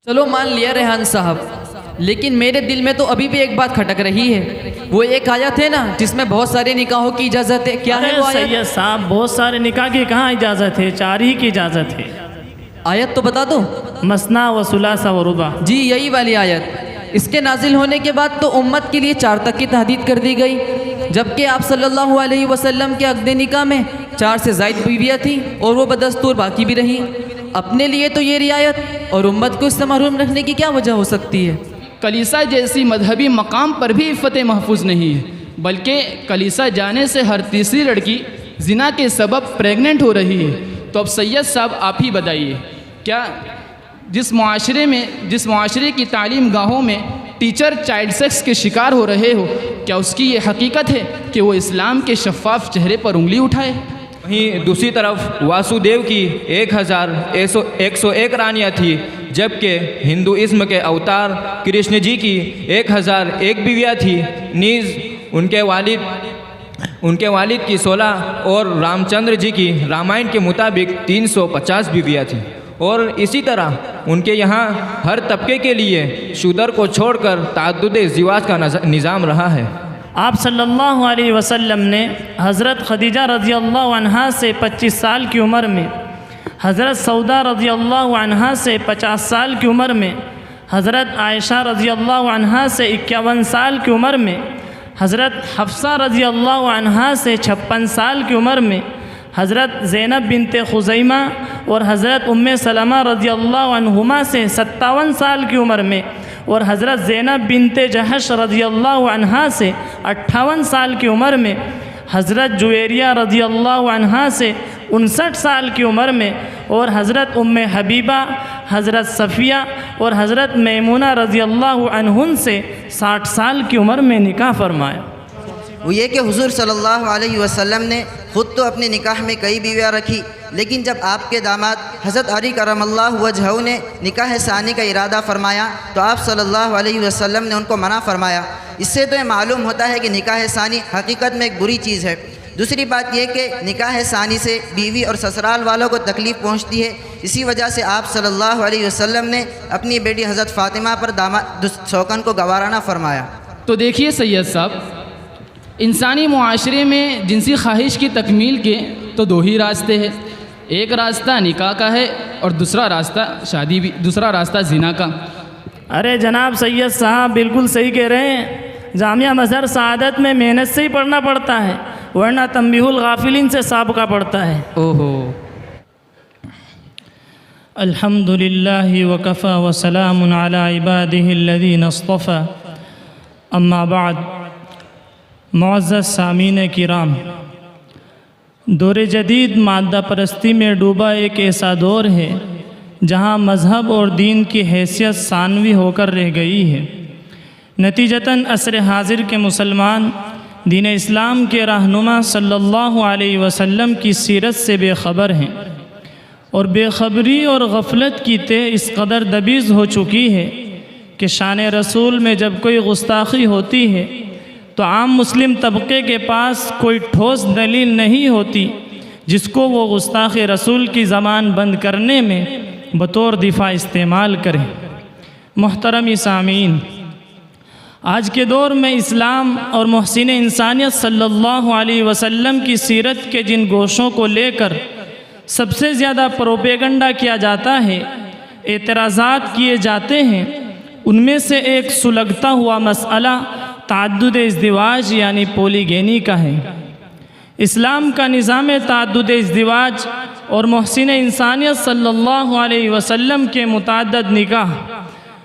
چلو مان لیا ریحان صاحب، لیکن میرے دل میں تو ابھی بھی ایک بات کھٹک رہی ہے۔ وہ ایک آیت ہے نا جس میں بہت سارے نکاحوں کی اجازت ہے، کیا ہے وہ آیت؟ سید صاحب بہت سارے نکاح کی کہاں اجازت ہے، 4 ہی کی اجازت ہے۔ آیت تو بتا دو۔ مثنا و ثلاث و رباع۔ جی یہی والی آیت۔ اس کے نازل ہونے کے بعد تو امت کے لیے 4 تک کی تحدید کر دی گئی، جبکہ آپ صلی اللہ علیہ وسلم کے عقد نکاح میں 4 سے زائد بیویاں تھیں اور وہ بدستور باقی بھی رہیں۔ اپنے لیے تو یہ رعایت اور امت کو اس سے محروم رکھنے کی کیا وجہ ہو سکتی ہے؟ کلیسا جیسی مذہبی مقام پر بھی عفت محفوظ نہیں ہے، بلکہ کلیسا جانے سے ہر تیسری لڑکی زنا کے سبب پریگننٹ ہو رہی ہے۔ تو اب سید صاحب آپ ہی بتائیے، کیا جس معاشرے کی تعلیم گاہوں میں ٹیچر چائلڈ سیکس کے شکار ہو رہے ہو، کیا اس کی یہ حقیقت ہے کہ وہ اسلام کے شفاف چہرے پر انگلی اٹھائے؟ وہیں دوسری طرف واسودیو کی 1101 رانیاں تھی، جبکہ ہندوازم کے اوتار کرشن جی کی 1001 بیویاں تھی، نیز ان کے والد کی 16 اور رام چندر جی کی رامائن کے مطابق 350 بیویاں تھیں، اور اسی طرح ان کے یہاں ہر طبقے کے لیے شودر کو چھوڑ کر تعدد ازدواج کا نظام رہا ہے۔ آپ صلی اللہ علیہ وسلم نے حضرت خدیجہ رضی اللہ عنہا سے 25 سال کی عمر میں، حضرت سودا رضی اللہ عنہا سے 50 سال کی عمر میں، حضرت عائشہ رضی اللہ عنہا سے 51 سال کی عمر میں، حضرت حفصہ رضی اللہ عنہا سے 56 سال کی عمر میں، حضرت زینب بنت خزیمہ اور حضرت ام سلمہ رضی اللہ عنہما سے 57 سال کی عمر میں، اور حضرت زینب بنت جہش رضی اللہ عنہا سے 58 سال کی عمر میں، حضرت جویریہ رضی اللہ عنہا سے 59 سال کی عمر میں، اور حضرت ام حبیبہ، حضرت صفیہ اور حضرت میمونہ رضی اللہ عنہن سے 60 سال کی عمر میں نکاح فرمایا۔ وہ یہ کہ حضور صلی اللہ علیہ وسلم نے خود تو اپنے نکاح میں کئی بیویاں رکھی، لیکن جب آپ کے داماد حضرت علی کرم اللہ وجہہ نے نکاح ثانی کا ارادہ فرمایا تو آپ صلی اللہ علیہ وسلم نے ان کو منع فرمایا۔ اس سے تو یہ معلوم ہوتا ہے کہ نکاح ثانی حقیقت میں ایک بری چیز ہے۔ دوسری بات یہ کہ نکاح ثانی سے بیوی اور سسرال والوں کو تکلیف پہنچتی ہے، اسی وجہ سے آپ صلی اللہ علیہ وسلم نے اپنی بیٹی حضرت فاطمہ پر سوکن کو گوارا نہ فرمایا۔ تو دیکھیے سید صاحب، انسانی معاشرے میں جنسی خواہش کی تکمیل کے تو 2 ہی راستے ہیں، ایک راستہ نکاح کا ہے اور دوسرا راستہ زنا کا۔ ارے جناب سید صاحب بالکل صحیح کہہ رہے ہیں، جامعہ مظہر سعادت میں محنت سے ہی پڑھنا پڑتا ہے، ورنہ تنبیہ الغافلین سے سابقہ پڑتا ہے۔ اوہو۔ الحمدللہ وکفی وسلام علی عبادہ الذین اصطفی، اما بعد۔ معزز سامعین کرام، دور جدید مادہ پرستی میں ڈوبا ایک ایسا دور ہے جہاں مذہب اور دین کی حیثیت ثانوی ہو کر رہ گئی ہے۔ نتیجتاً عصر حاضر کے مسلمان دین اسلام کے رہنما صلی اللہ علیہ وسلم کی سیرت سے بے خبر ہیں، اور بے خبری اور غفلت کی تہ اس قدر دبیز ہو چکی ہے کہ شان رسول میں جب کوئی گستاخی ہوتی ہے تو عام مسلم طبقے کے پاس کوئی ٹھوس دلیل نہیں ہوتی جس کو وہ گستاخ رسول کی زبان بند کرنے میں بطور دفاع استعمال کریں۔ محترم سامعین، آج کے دور میں اسلام اور محسن انسانیت صلی اللہ علیہ وسلم کی سیرت کے جن گوشوں کو لے کر سب سے زیادہ پروپیگنڈا کیا جاتا ہے، اعتراضات کیے جاتے ہیں، ان میں سے ایک سلگتا ہوا مسئلہ تعدد ازدواج یعنی پولیگینی کا ہے۔ اسلام کا نظام تعدد ازدواج اور محسن انسانیت صلی اللہ علیہ وسلم کے متعدد نکاح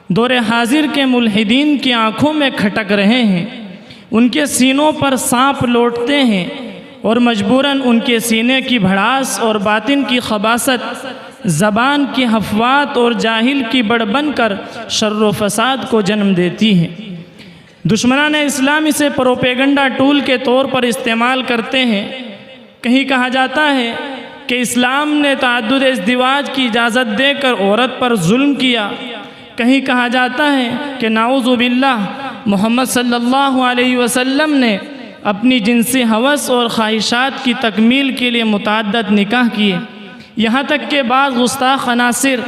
دور حاضر کے ملحدین کی آنکھوں میں کھٹک رہے ہیں، ان کے سینوں پر سانپ لوٹتے ہیں، اور مجبوراً ان کے سینے کی بھڑاس اور باطن کی خباثت زبان کی حفوات اور جاہل کی بڑھ بن کر شر و فساد کو جنم دیتی ہے۔ دشمنان اسلام اسے پروپیگنڈا ٹول کے طور پر استعمال کرتے ہیں۔ کہیں کہا جاتا ہے کہ اسلام نے تعدد ازدواج کی اجازت دے کر عورت پر ظلم کیا، کہیں کہا جاتا ہے کہ نعوذ باللہ محمد صلی اللہ علیہ وسلم نے اپنی جنسی ہوس اور خواہشات کی تکمیل کے لیے متعدد نکاح کیے، یہاں تک کہ بعض گستاخ عناصر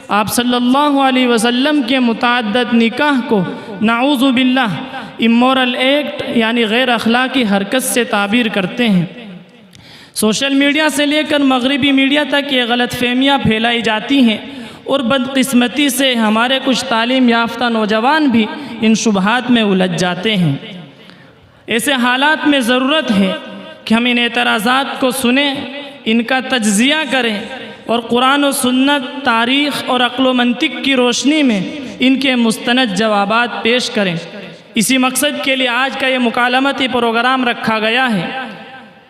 آپ صلی اللہ علیہ وسلم کے متعدد نکاح کو نعوذ باللہ امورل ایکٹ یعنی غیر اخلاقی حرکت سے تعبیر کرتے ہیں۔ سوشل میڈیا سے لے کر مغربی میڈیا تک یہ غلط فہمیاں پھیلائی جاتی ہیں اور بدقسمتی سے ہمارے کچھ تعلیم یافتہ نوجوان بھی ان شبہات میں الجھ جاتے ہیں۔ ایسے حالات میں ضرورت ہے کہ ہم ان اعتراضات کو سنیں، ان کا تجزیہ کریں اور قرآن و سنت، تاریخ اور عقل و منطق کی روشنی میں ان کے مستند جوابات پیش کریں۔ اسی مقصد کے لیے آج کا یہ مکالمتی پروگرام رکھا گیا ہے۔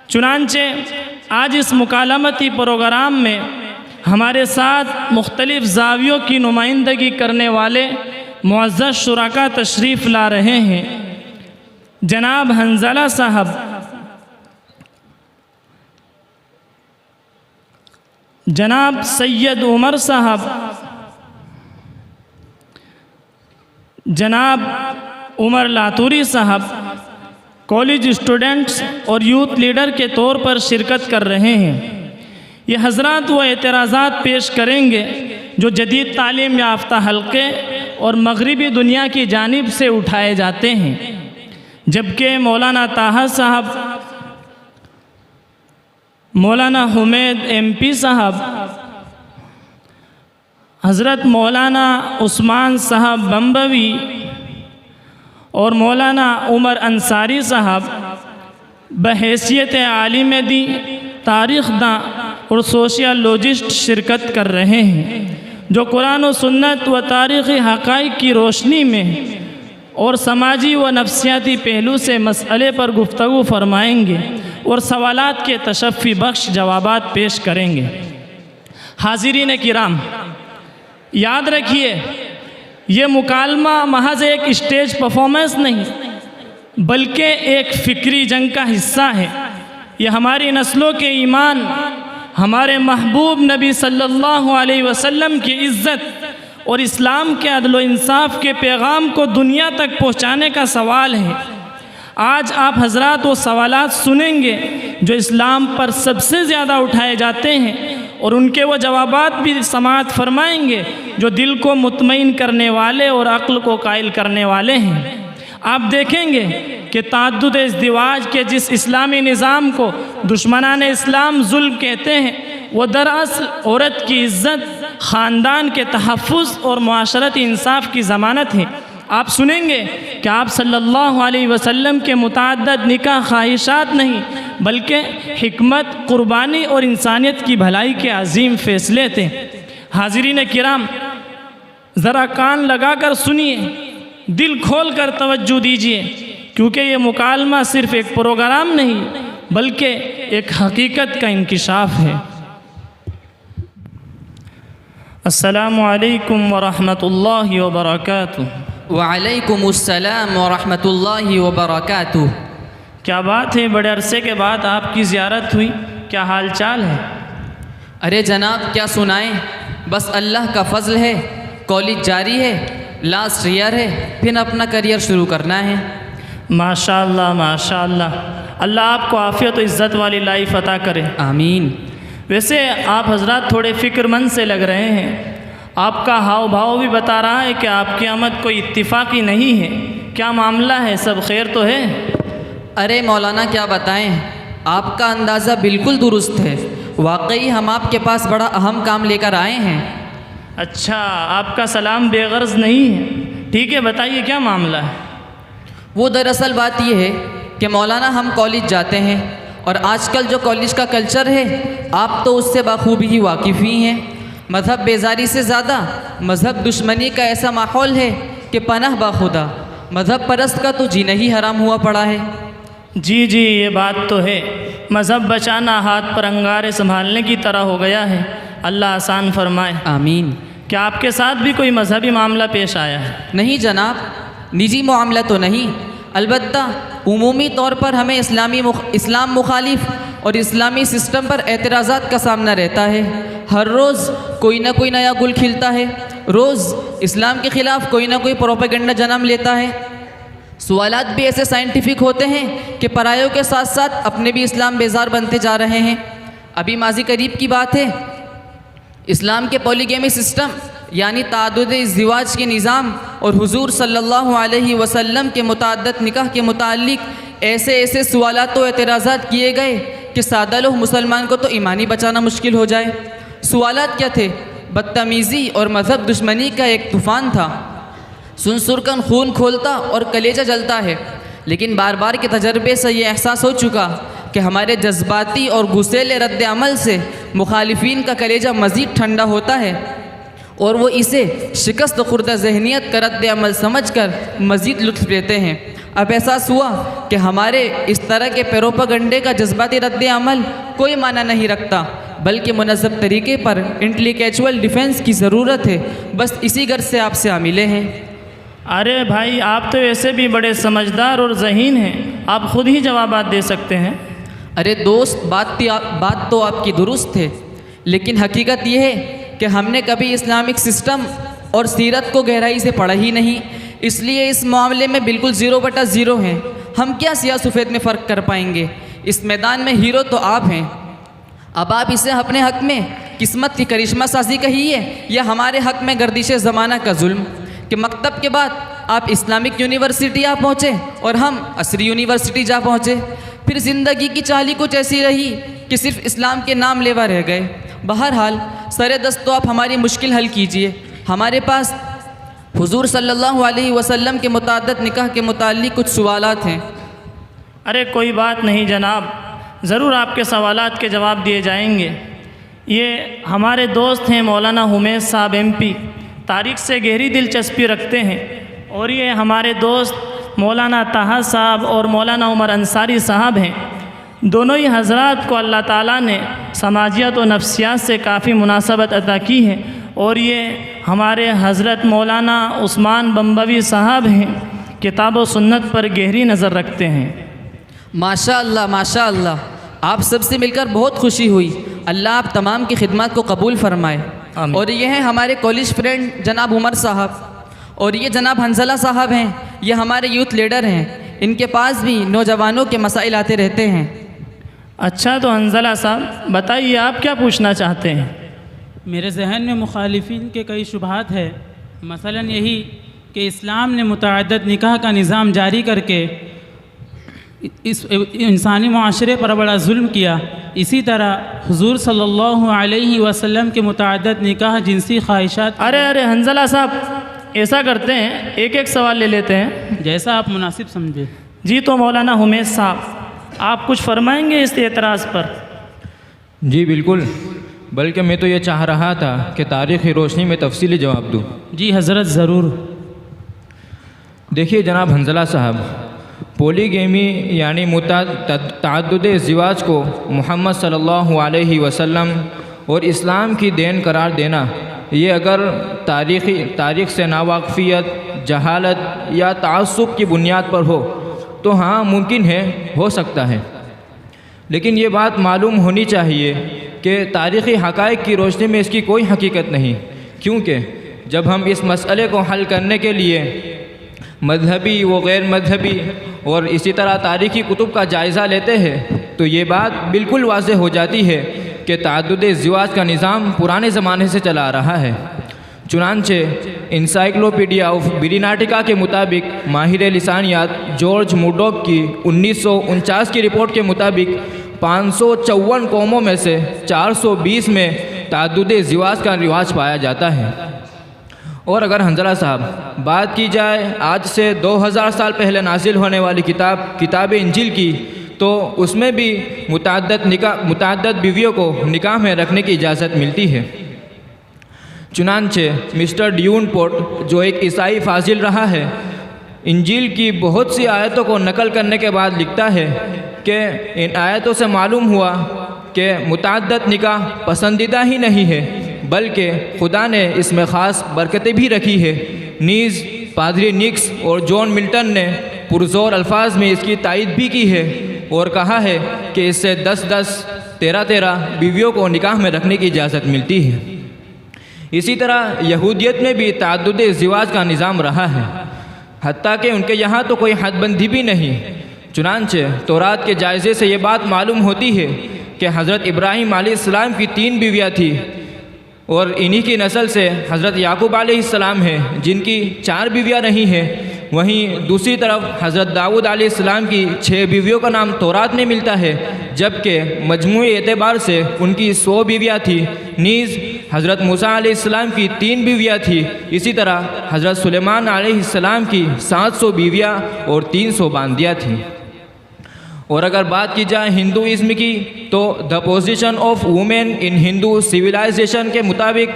چنانچہ آج اس مکالمتی پروگرام میں ہمارے ساتھ مختلف زاویوں کی نمائندگی کرنے والے معزز شرکاء تشریف لا رہے ہیں۔ جناب حنظلہ صاحب، جناب سید عمر صاحب، جناب عمر لاتوری صاحب کالج اسٹوڈنٹس اور یوتھ لیڈر کے طور پر شرکت کر رہے ہیں۔ یہ حضرات وہ اعتراضات پیش کریں گے جو جدید تعلیم یافتہ حلقے اور مغربی دنیا کی جانب سے اٹھائے جاتے ہیں، جبکہ مولانا طاہر صاحب، مولانا حمید MP صاحب، حضرت مولانا عثمان صاحب بمبوی اور مولانا عمر انصاری صاحب بحیثیت عالم دین، تاریخ داں اور سوشیالوجسٹ شرکت کر رہے ہیں، جو قرآن و سنت و تاریخی حقائق کی روشنی میں اور سماجی و نفسیاتی پہلو سے مسئلے پر گفتگو فرمائیں گے اور سوالات کے تشفی بخش جوابات پیش کریں گے۔ حاضرین کرام، یاد رکھیے یہ مکالمہ محض ایک اسٹیج پرفارمنس نہیں بلکہ ایک فکری جنگ کا حصہ ہے۔ یہ ہماری نسلوں کے ایمان، ہمارے محبوب نبی صلی اللہ علیہ وسلم کی عزت اور اسلام کے عدل و انصاف کے پیغام کو دنیا تک پہنچانے کا سوال ہے۔ آج آپ حضرات وہ سوالات سنیں گے جو اسلام پر سب سے زیادہ اٹھائے جاتے ہیں اور ان کے وہ جوابات بھی سماعت فرمائیں گے جو دل کو مطمئن کرنے والے اور عقل کو قائل کرنے والے ہیں۔ آپ دیکھیں گے کہ تعدد ازدواج کے جس اسلامی نظام کو دشمنان اسلام ظلم کہتے ہیں، وہ دراصل عورت کی عزت، خاندان کے تحفظ اور معاشرتی انصاف کی ضمانت ہے۔ آپ سنیں گے کہ آپ صلی اللہ علیہ وسلم کے متعدد نکاح خواہشات نہیں بلکہ حکمت، قربانی اور انسانیت کی بھلائی کے عظیم فیصلے تھے۔ حاضرین کرام، ذرا کان لگا کر سنیے، دل کھول کر توجہ دیجیے، کیونکہ یہ مکالمہ صرف ایک پروگرام نہیں بلکہ ایک حقیقت کا انکشاف ہے۔ السلام علیکم ورحمۃ اللہ وبرکاتہ۔ وعلیکم السلام ورحمۃ اللہ وبرکاتہ۔ کیا بات ہے، بڑے عرصے کے بعد آپ کی زیارت ہوئی، کیا حال چال ہے؟ ارے جناب کیا سنائیں، بس اللہ کا فضل ہے، کالج جاری ہے، لاسٹ ایئر ہے، پھر اپنا کریئر شروع کرنا ہے۔ ماشاءاللہ ماشاءاللہ، اللہ آپ کو عافیت و عزت والی لائف عطا کرے۔ آمین۔ ویسے آپ حضرات تھوڑے فکر مند سے لگ رہے ہیں، آپ کا ہاؤ بھاؤ بھی بتا رہا ہے کہ آپ کی آمد کوئی اتفاقی نہیں ہے۔ کیا معاملہ ہے، سب خیر تو ہے؟ ارے مولانا کیا بتائیں، آپ کا اندازہ بالکل درست ہے، واقعی ہم آپ کے پاس بڑا اہم کام لے کر آئے ہیں۔ اچھا، آپ کا سلام بے غرض نہیں ہے، ٹھیک ہے، بتائیے کیا معاملہ ہے؟ وہ دراصل بات یہ ہے کہ مولانا ہم کالج جاتے ہیں اور آج کل جو کالج کا کلچر ہے آپ تو اس سے بخوبی ہی واقف ہی ہیں۔ مذہب بیزاری سے زیادہ مذہب دشمنی کا ایسا ماحول ہے کہ پناہ باخدا مذہب پرست کا تو جینا ہی حرام ہوا پڑا ہے۔ جی جی، یہ بات تو ہے، مذہب بچانا ہاتھ پر انگارے سنبھالنے کی طرح ہو گیا ہے، اللہ آسان فرمائے۔ آمین۔ کیا آپ کے ساتھ بھی کوئی مذہبی معاملہ پیش آیا ہے؟ نہیں جناب، نجی معاملہ تو نہیں، البتہ عمومی طور پر ہمیں اسلام مخالف اور اسلامی سسٹم پر اعتراضات کا سامنا رہتا ہے۔ ہر روز کوئی نہ کوئی نیا گل کھلتا ہے، روز اسلام کے خلاف کوئی نہ کوئی پروپیگنڈا جنم لیتا ہے۔ سوالات بھی ایسے سائنٹیفک ہوتے ہیں کہ پرایوں کے ساتھ ساتھ اپنے بھی اسلام بیزار بنتے جا رہے ہیں۔ ابھی ماضی قریب کی بات ہے، اسلام کے پولیگیمی سسٹم یعنی تعدد ازدواج کے نظام اور حضور صلی اللہ علیہ وسلم کے متعدد نکاح کے متعلق ایسے سوالات و اعتراضات کیے گئے کہ سادہ لوگ مسلمان کو تو ایمان ہی بچانا مشکل ہو جائے۔ سوالات کیا تھے؟ بدتمیزی اور مذہب دشمنی کا ایک طوفان تھا، سن کر خون کھولتا اور کلیجہ جلتا ہے، لیکن بار بار کے تجربے سے یہ احساس ہو چکا کہ ہمارے جذباتی اور غصیلے رد عمل سے مخالفین کا کلیجہ مزید ٹھنڈا ہوتا ہے اور وہ اسے شکست خوردہ ذہنیت کا رد عمل سمجھ کر مزید لطف لیتے ہیں۔ اب احساس ہوا کہ ہمارے اس طرح کے پیروپگنڈے کا جذباتی رد عمل کوئی معنی نہیں رکھتا، بلکہ منظم طریقے پر انٹلیکچوئل ڈیفنس کی ضرورت ہے۔ بس اسی غرض سے آپ سے ملے ہیں۔ ارے بھائی، آپ تو ایسے بھی بڑے سمجھدار اور ذہین ہیں، آپ خود ہی جوابات دے سکتے ہیں۔ ارے دوست، بات تو آپ کی درست ہے، لیکن حقیقت یہ ہے کہ ہم نے کبھی اسلامک سسٹم اور سیرت کو گہرائی سے پڑھا ہی نہیں، اس لیے اس معاملے میں بالکل 0/0 ہیں۔ ہم کیا سیاہ سفید میں فرق کر پائیں گے؟ اس میدان میں ہیرو تو آپ ہیں۔ اب آپ اسے اپنے حق میں قسمت کی کرشمہ سازی کہیے یا ہمارے حق میں گردش زمانہ کا ظلم، کہ مکتب کے بعد آپ اسلامک یونیورسٹی آ پہنچے اور ہم عصری یونیورسٹی جا پہنچے، پھر زندگی کی چالی کچھ ایسی رہی کہ صرف اسلام کے نام لیوا رہ گئے۔ بہرحال سر دست تو آپ ہماری مشکل حل کیجئے۔ ہمارے پاس حضور صلی اللہ علیہ وسلم کے متعدد نکاح کے متعلق کچھ سوالات ہیں۔ ارے کوئی بات نہیں جناب، ضرور آپ کے سوالات کے جواب دیے جائیں گے۔ یہ ہمارے دوست ہیں مولانا حمید صاحب MP، تاریخ سے گہری دلچسپی رکھتے ہیں، اور یہ ہمارے دوست مولانا طاہر صاحب اور مولانا عمر انصاری صاحب ہیں۔ دونوں ہی حضرات کو اللہ تعالیٰ نے سماجیت و نفسیات سے کافی مناسبت عطا کی ہے، اور یہ ہمارے حضرت مولانا عثمان بمبوی صاحب ہیں، کتاب و سنت پر گہری نظر رکھتے ہیں۔ ماشاء اللہ ماشاء اللہ، آپ سب سے مل کر بہت خوشی ہوئی۔ اللہ آپ تمام کی خدمات کو قبول فرمائے۔ آمین۔ اور یہ ہیں ہمارے کالج فرینڈ جناب عمر صاحب، اور یہ جناب حنزلہ صاحب ہیں، یہ ہمارے یوتھ لیڈر ہیں۔ ان کے پاس بھی نوجوانوں کے مسائل آتے رہتے ہیں۔ اچھا، تو حنزلہ صاحب بتائیے، آپ کیا پوچھنا چاہتے ہیں؟ میرے ذہن میں مخالفین کے کئی شبہات ہیں، مثلا یہی کہ اسلام نے متعدد نکاح کا نظام جاری کر کے اس انسانی معاشرے پر بڑا ظلم کیا۔ اسی طرح حضور صلی اللہ علیہ وسلم کے متعدد نکاح جنسی خواہشات۔ ارے حنزلہ صاحب، ایسا کرتے ہیں، ایک سوال لے لیتے ہیں۔ جیسا آپ مناسب سمجھے۔ جی، تو مولانا حمید صاحب، آپ کچھ فرمائیں گے اس اعتراض پر؟ جی بالکل، بلکہ میں تو یہ چاہ رہا تھا کہ تاریخی روشنی میں تفصیلی جواب دوں۔ جی حضرت، ضرور۔ دیکھیے جناب حنزلہ صاحب، پولی گیمی یعنی تعدد ازدواج کو محمد صلی اللہ علیہ وسلم اور اسلام کی دین قرار دینا، یہ اگر تاریخ سے ناواقفیت، جہالت یا تعصب کی بنیاد پر ہو تو ہاں ممکن ہے، ہو سکتا ہے، لیکن یہ بات معلوم ہونی چاہیے کہ تاریخی حقائق کی روشنی میں اس کی کوئی حقیقت نہیں، کیونکہ جب ہم اس مسئلے کو حل کرنے کے لیے مذہبی و غیر مذہبی اور اسی طرح تاریخی کتب کا جائزہ لیتے ہیں تو یہ بات بالکل واضح ہو جاتی ہے کہ تعدد ازدواج کا نظام پرانے زمانے سے چلا آ رہا ہے۔ چنانچہ انسائکلوپیڈیا آف بریٹانیکا کے مطابق ماہر لسانیات جارج موڈوک کی 1949 کی رپورٹ کے مطابق 554 قوموں میں سے 420 میں تعدد ازدواج کا رواج پایا جاتا ہے۔ اور اگر حنزلہ صاحب بات کی جائے آج سے 2000 سال پہلے نازل ہونے والی کتاب انجیل کی، تو اس میں بھی متعدد بیویوں کو نکاح میں رکھنے کی اجازت ملتی ہے۔ چنانچہ مسٹر ڈیون پورٹ، جو ایک عیسائی فاضل رہا ہے، انجیل کی بہت سی آیتوں کو نقل کرنے کے بعد لکھتا ہے کہ ان آیتوں سے معلوم ہوا کہ متعدد نکاح پسندیدہ ہی نہیں ہے، بلکہ خدا نے اس میں خاص برکتیں بھی رکھی ہے۔ نیز پادری نکس اور جان ملٹن نے پرزور الفاظ میں اس کی تائید بھی کی ہے اور کہا ہے کہ اس سے 10-10، 13-13 بیویوں کو نکاح میں رکھنے کی اجازت ملتی ہے۔ اسی طرح یہودیت میں بھی تعدد ازدواج کا نظام رہا ہے، حتیٰ کہ ان کے یہاں تو کوئی حد بندی بھی نہیں۔ چنانچہ تورات کے جائزے سے یہ بات معلوم ہوتی ہے کہ حضرت ابراہیم علیہ السلام کی 3 بیویاں تھیں، اور انہی کی نسل سے حضرت یعقوب علیہ السلام ہیں جن کی 4 بیویاں رہی ہیں۔ وہیں دوسری طرف حضرت داؤد علیہ السلام کی 6 بیویوں کا نام تورات میں ملتا ہے، جبکہ مجموعی اعتبار سے ان کی 100 بیویاں تھیں۔ نیز حضرت موسیٰ علیہ السلام کی 3 بیویاں تھیں۔ اسی طرح حضرت سلیمان علیہ السلام کی 700 بیویاں اور 300 باندیاں تھیں۔ اور اگر بات کی جائے ہندوازم کی تو the position of women in Hindu civilization کے مطابق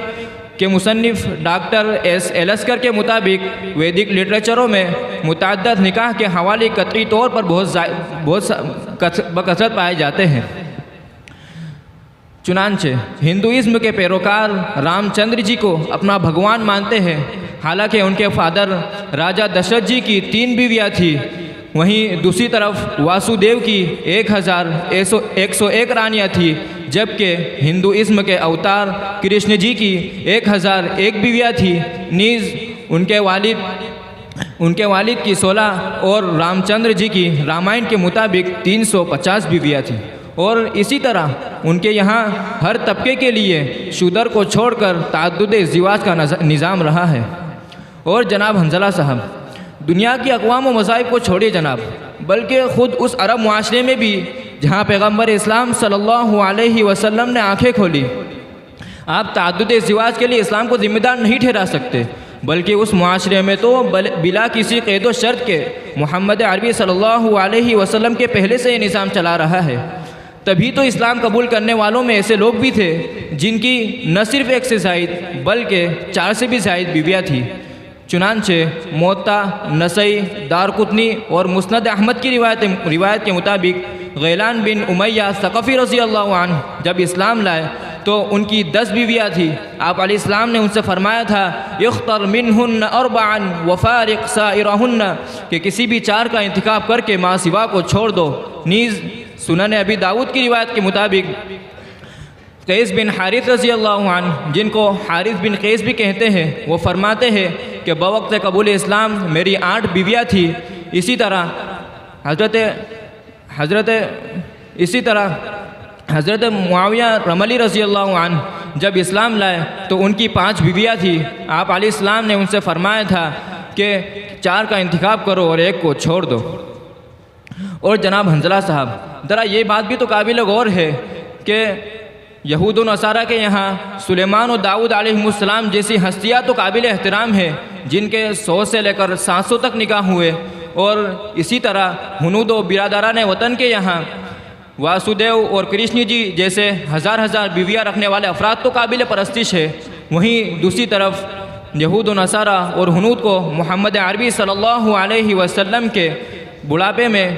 کہ مصنف ڈاکٹر ایس ایلسکر کے مطابق ویدک لٹریچروں میں متعدد نکاح کے حوالے قطعی طور پر بہت بکثرت پائے جاتے ہیں۔ چنانچہ ہندوازم کے پیروکار رام چندر جی کو اپنا بھگوان مانتے ہیں، حالانکہ ان کے فادر راجہ دشرتھ جی کی 3 بیویاں تھیں۔ وہیں دوسری طرف واسودیو کی 1101 رانیاں تھیں، جبکہ ہندوازم کے اوتار کرشن جی کی 1001 بیویاں تھیں۔ نیز ان کے والد کی 16 اور رام چندر جی کی رامائن کے مطابق 350 بیویاں تھیں۔ اور اسی طرح ان کے یہاں ہر طبقے کے لیے شودر کو چھوڑ کر تعدد ازدواج کا نظام رہا ہے۔ اور جناب حنظلہ صاحب، دنیا کی اقوام و مذاہب کو چھوڑیے جناب، بلکہ خود اس عرب معاشرے میں بھی جہاں پیغمبر اسلام صلی اللہ علیہ وسلم نے آنکھیں کھولی، آپ تعدد ازدواج کے لیے اسلام کو ذمہ دار نہیں ٹھہرا سکتے، بلکہ اس معاشرے میں تو بلا کسی قید و شرط کے محمد عربی صلی اللہ علیہ وسلم کے پہلے سے یہ نظام چلا رہا ہے۔ تبھی تو اسلام قبول کرنے والوں میں ایسے لوگ بھی تھے جن کی نہ صرف 1 سے زائد بلکہ 4 سے بھی زائد بیویاں تھیں۔ چنانچہ موطا، نسائی، دارقطنی اور مسند احمد کی روایت کے مطابق غیلان بن امیہ ثقفی رضی اللہ عنہ جب اسلام لائے تو ان کی 10 بیویاں تھیں۔ آپ علیہ السلام نے ان سے فرمایا تھا اختر منہن 4 وفارق سائرہن، کہ کسی بھی 4 کا انتخاب کر کے ما سوا کو چھوڑ دو۔ نیز سنن ابی داؤد کی روایت کے مطابق قیس بن حارث رضی اللہ عنہ، جن کو حارث بن قیس بھی کہتے ہیں، وہ فرماتے ہیں کہ بوقت قبول اسلام میری 8 بیویاں تھیں۔ اسی طرح حضرت معاویہ رملی رضی اللہ عنہ جب اسلام لائے تو ان کی 5 بیویاں تھیں۔ آپ علیہ السلام نے ان سے فرمایا تھا کہ 4 کا انتخاب کرو اور 1 کو چھوڑ دو۔ اور جناب حنظلہ صاحب، ذرا یہ بات بھی تو قابل غور ہے کہ یہود و نصارہ کے یہاں سلیمان و داؤد علیہ السلام جیسی ہستیاں تو قابل احترام ہیں، جن کے 100 سے لے کر 700 تک نکاح ہوئے، اور اسی طرح ہنود و برادران وطن کے یہاں واسودیو اور کرشن جی جیسے ہزار بیویاں رکھنے والے افراد تو قابل پرستش ہے۔ وہیں دوسری طرف یہود و نصارہ اور ہنود کو محمد عربی صلی اللہ علیہ وسلم کے بڑھاپے میں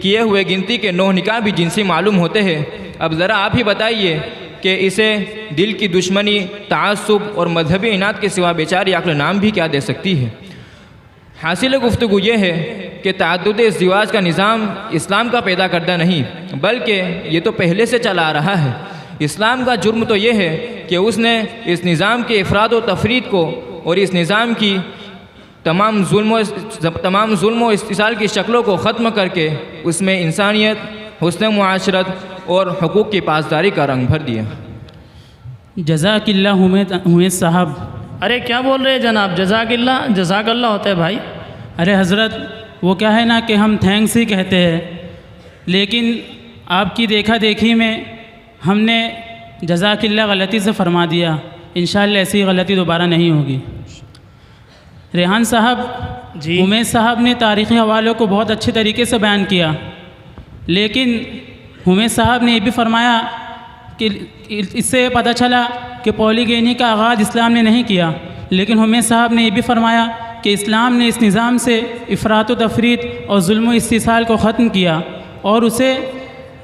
کیے ہوئے گنتی کے 9 نکاح بھی جنسی معلوم ہوتے ہیں۔ اب ذرا آپ ہی بتائیے کہ اسے دل کی دشمنی، تعصب اور مذہبی عناد کے سوا بیچاری عقل نام بھی کیا دے سکتی ہے؟ حاصل گفتگو یہ ہے کہ تعدد ازدواج کا نظام اسلام کا پیدا کردہ نہیں، بلکہ یہ تو پہلے سے چلا آ رہا ہے۔ اسلام کا جرم تو یہ ہے کہ اس نے اس نظام کے افراد و تفرید کو اور اس نظام کی تمام ظلم و استحصال کی شکلوں کو ختم کر کے اس میں انسانیت، حسن معاشرت اور حقوق کی پاسداری کا رنگ بھر دیا۔ جزاک اللہ حمید صاحب۔ ارے کیا بول رہے ہیں جناب؟ جزاک اللہ ہوتا ہے بھائی۔ ارے حضرت، وہ کیا ہے نا کہ ہم تھینکس ہی کہتے ہیں، لیکن آپ کی دیکھا دیکھی میں ہم نے جزاک اللہ غلطی سے فرما دیا۔ انشاءاللہ ایسی غلطی دوبارہ نہیں ہوگی۔ ریحان صاحب جی، حمید صاحب نے تاریخی حوالوں کو بہت اچھے طریقے سے بیان کیا، لیکن حمید صاحب نے یہ بھی فرمایا کہ اس سے پتہ چلا کہ پولیگینی کا آغاز اسلام نے نہیں کیا، لیکن حمید صاحب نے یہ بھی فرمایا کہ اسلام نے اس نظام سے افراط و تفریط اور ظلم و استحصال کو ختم کیا اور اسے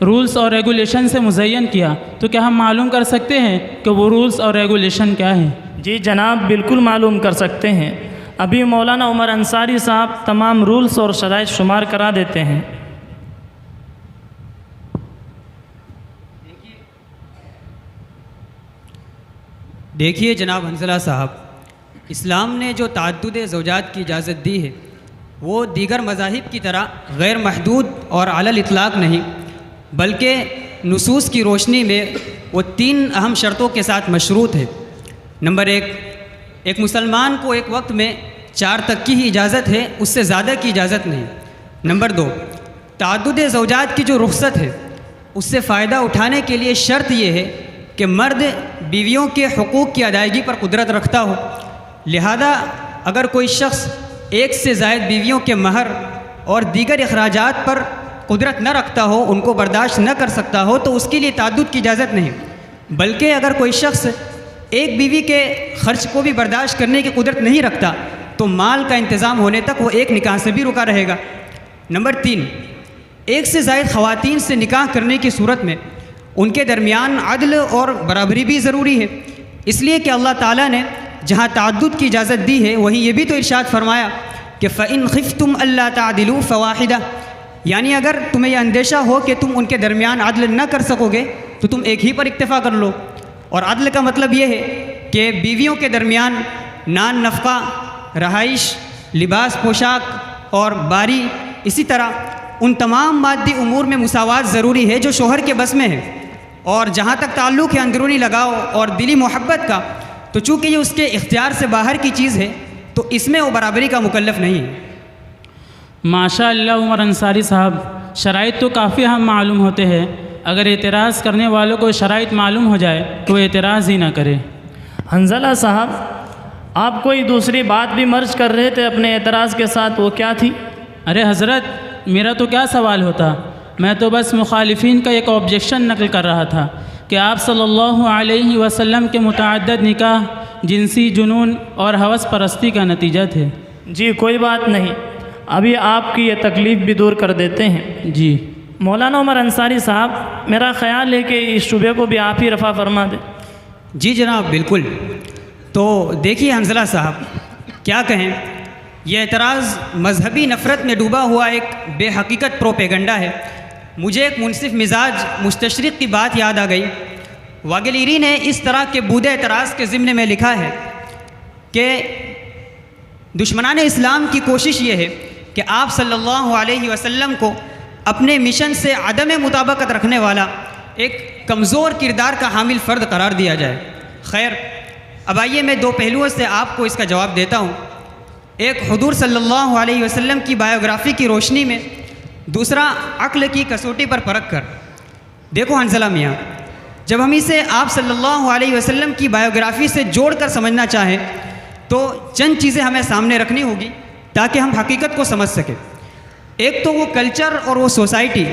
رولز اور ریگولیشن سے مزین کیا۔ تو کیا ہم معلوم کر سکتے ہیں کہ وہ رولز اور ریگولیشن کیا ہیں؟ جی جناب، بالکل معلوم کر سکتے ہیں۔ ابھی مولانا عمر انصاری صاحب تمام رولز اور شرائط شمار کرا دیتے ہیں۔ دیکھیے جناب حنظلہ صاحب، اسلام نے جو تعدد زوجات کی اجازت دی ہے وہ دیگر مذاہب کی طرح غیر محدود اور علی الاطلاق نہیں، بلکہ نصوص کی روشنی میں وہ 3 اہم شرطوں کے ساتھ مشروط ہے۔ نمبر ایک مسلمان کو ایک وقت میں 4 تک کی ہی اجازت ہے، اس سے زیادہ کی اجازت نہیں۔ نمبر 2، تعدد زوجات کی جو رخصت ہے اس سے فائدہ اٹھانے کے لیے شرط یہ ہے کہ مرد بیویوں کے حقوق کی ادائیگی پر قدرت رکھتا ہو، لہذا اگر کوئی شخص 1 سے زائد بیویوں کے مہر اور دیگر اخراجات پر قدرت نہ رکھتا ہو، ان کو برداشت نہ کر سکتا ہو، تو اس کے لیے تعدد کی اجازت نہیں، بلکہ اگر کوئی شخص ایک بیوی کے خرچ کو بھی برداشت کرنے کی قدرت نہیں رکھتا تو مال کا انتظام ہونے تک وہ ایک نکاح سے بھی رکا رہے گا۔ نمبر 3، 1 سے زائد خواتین سے نکاح کرنے کی صورت میں ان کے درمیان عدل اور برابری بھی ضروری ہے، اس لیے کہ اللہ تعالیٰ نے جہاں تعدد کی اجازت دی ہے وہیں یہ بھی تو ارشاد فرمایا کہ فَإِنْ خِفْتُمْ أَلَّا تَعْدِلُوا فَوَاحِدَةً، یعنی اگر تمہیں یہ اندیشہ ہو کہ تم ان کے درمیان عدل نہ کر سکو گے تو تم ایک ہی پر اکتفا کر لو۔ اور عدل کا مطلب یہ ہے کہ بیویوں کے درمیان نان نفقہ، رہائش، لباس پوشاک اور باری، اسی طرح ان تمام مادی امور میں مساوات ضروری ہے جو شوہر کے بس میں ہے۔ اور جہاں تک تعلق ہے اندرونی لگاؤ اور دلی محبت کا، تو چونکہ یہ اس کے اختیار سے باہر کی چیز ہے تو اس میں وہ برابری کا مکلف نہیں ہے۔ ماشاء اللہ عمر انصاری صاحب، شرائط تو کافی اہم معلوم ہوتے ہیں، اگر اعتراض کرنے والوں کو شرائط معلوم ہو جائے تو اعتراض ہی نہ کرے۔ حنظلہ صاحب، آپ کوئی دوسری بات بھی مرج کر رہے تھے اپنے اعتراض کے ساتھ، وہ کیا تھی؟ ارے حضرت، میرا تو کیا سوال ہوتا، میں تو بس مخالفین کا ایک آبجیکشن نقل کر رہا تھا کہ آپ صلی اللہ علیہ وسلم کے متعدد نکاح جنسی جنون اور ہوس پرستی کا نتیجہ تھے۔ جی کوئی بات نہیں، ابھی آپ کی یہ تکلیف بھی دور کر دیتے ہیں۔ جی مولانا عمر انصاری صاحب، میرا خیال ہے کہ اس شبے کو بھی آپ ہی رفع فرما دیں۔ جی جناب، بالکل۔ تو دیکھیے حنظلہ صاحب، کیا کہیں، یہ اعتراض مذہبی نفرت میں ڈوبا ہوا ایک بے حقیقت پروپیگنڈا ہے۔ مجھے ایک منصف مزاج مستشرق کی بات یاد آ گئی۔ واگلیری نے اس طرح کے بود اعتراض کے ضمن میں لکھا ہے کہ دشمنان اسلام کی کوشش یہ ہے کہ آپ صلی اللہ علیہ وسلم کو اپنے مشن سے عدم مطابقت رکھنے والا ایک کمزور کردار کا حامل فرد قرار دیا جائے۔ خیر، اب آئیے میں 2 پہلوؤں سے آپ کو اس کا جواب دیتا ہوں، ایک حضور صلی اللہ علیہ وسلم کی بایوگرافی کی روشنی میں، دوسرا عقل کی کسوٹی پر پرکھ کر۔ دیکھو حنظلہ میاں، جب ہم اسے آپ صلی اللہ علیہ وسلم کی بایوگرافی سے جوڑ کر سمجھنا چاہیں تو چند چیزیں ہمیں سامنے رکھنی ہوگی تاکہ ہم حقیقت کو سمجھ سکیں۔ ایک تو وہ کلچر اور وہ سوسائٹی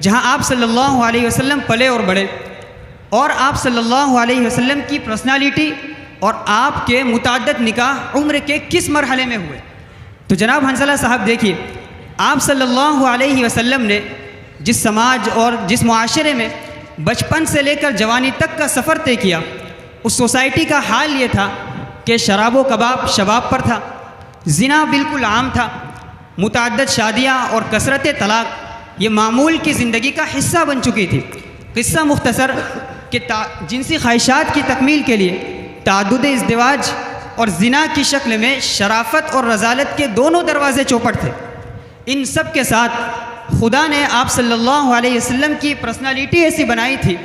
جہاں آپ صلی اللہ علیہ وسلم پلے اور بڑھے، اور آپ صلی اللہ علیہ وسلم کی پرسنالٹی اور آپ کے متعدد نکاح عمر کے کس مرحلے میں ہوئے۔ تو جناب حنظلہ صاحب دیکھیے، آپ صلی اللہ علیہ وسلم نے جس سماج اور جس معاشرے میں بچپن سے لے کر جوانی تک کا سفر طے کیا، اس سوسائٹی کا حال یہ تھا کہ شراب و کباب شباب پر تھا، زنا بالکل عام تھا، متعدد شادیاں اور کثرت طلاق یہ معمول کی زندگی کا حصہ بن چکی تھی۔ قصہ مختصر کہ جنسی خواہشات کی تکمیل کے لیے تعدد ازدواج اور زنا کی شکل میں شرافت اور رذالت کے دونوں دروازے چوپٹ تھے۔ ان سب کے ساتھ خدا نے آپ صلی اللہ علیہ وسلم کی پرسنالٹی ایسی بنائی تھی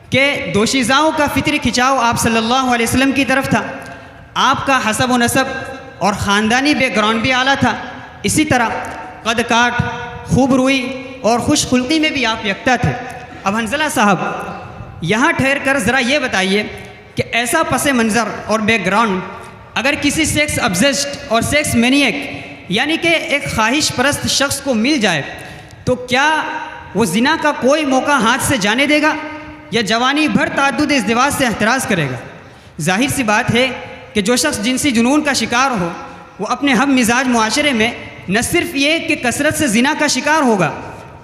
کہ دوشیزاؤں کا فطری کھچاؤ آپ صلی اللہ علیہ وسلم کی طرف تھا، آپ کا حسب و نسب اور خاندانی بیک گراؤنڈ بھی اعلیٰ تھا، اسی طرح قد کاٹ، خوب روئی اور خوش خلقی میں بھی آپ یکتا تھے۔ اب حنظلہ صاحب، یہاں ٹھہر کر ذرا یہ بتائیے کہ ایسا پس منظر اور بیک گراؤنڈ اگر کسی سیکس ابزسڈ اور سیکس مینیک یعنی کہ ایک خواہش پرست شخص کو مل جائے تو کیا وہ زنا کا کوئی موقع ہاتھ سے جانے دے گا یا جوانی بھر تعدد ازدواج سے احتراز کرے گا؟ ظاہر سی بات ہے کہ جو شخص جنسی جنون کا شکار ہو وہ اپنے ہم مزاج معاشرے میں نہ صرف یہ کہ کثرت سے زنا کا شکار ہوگا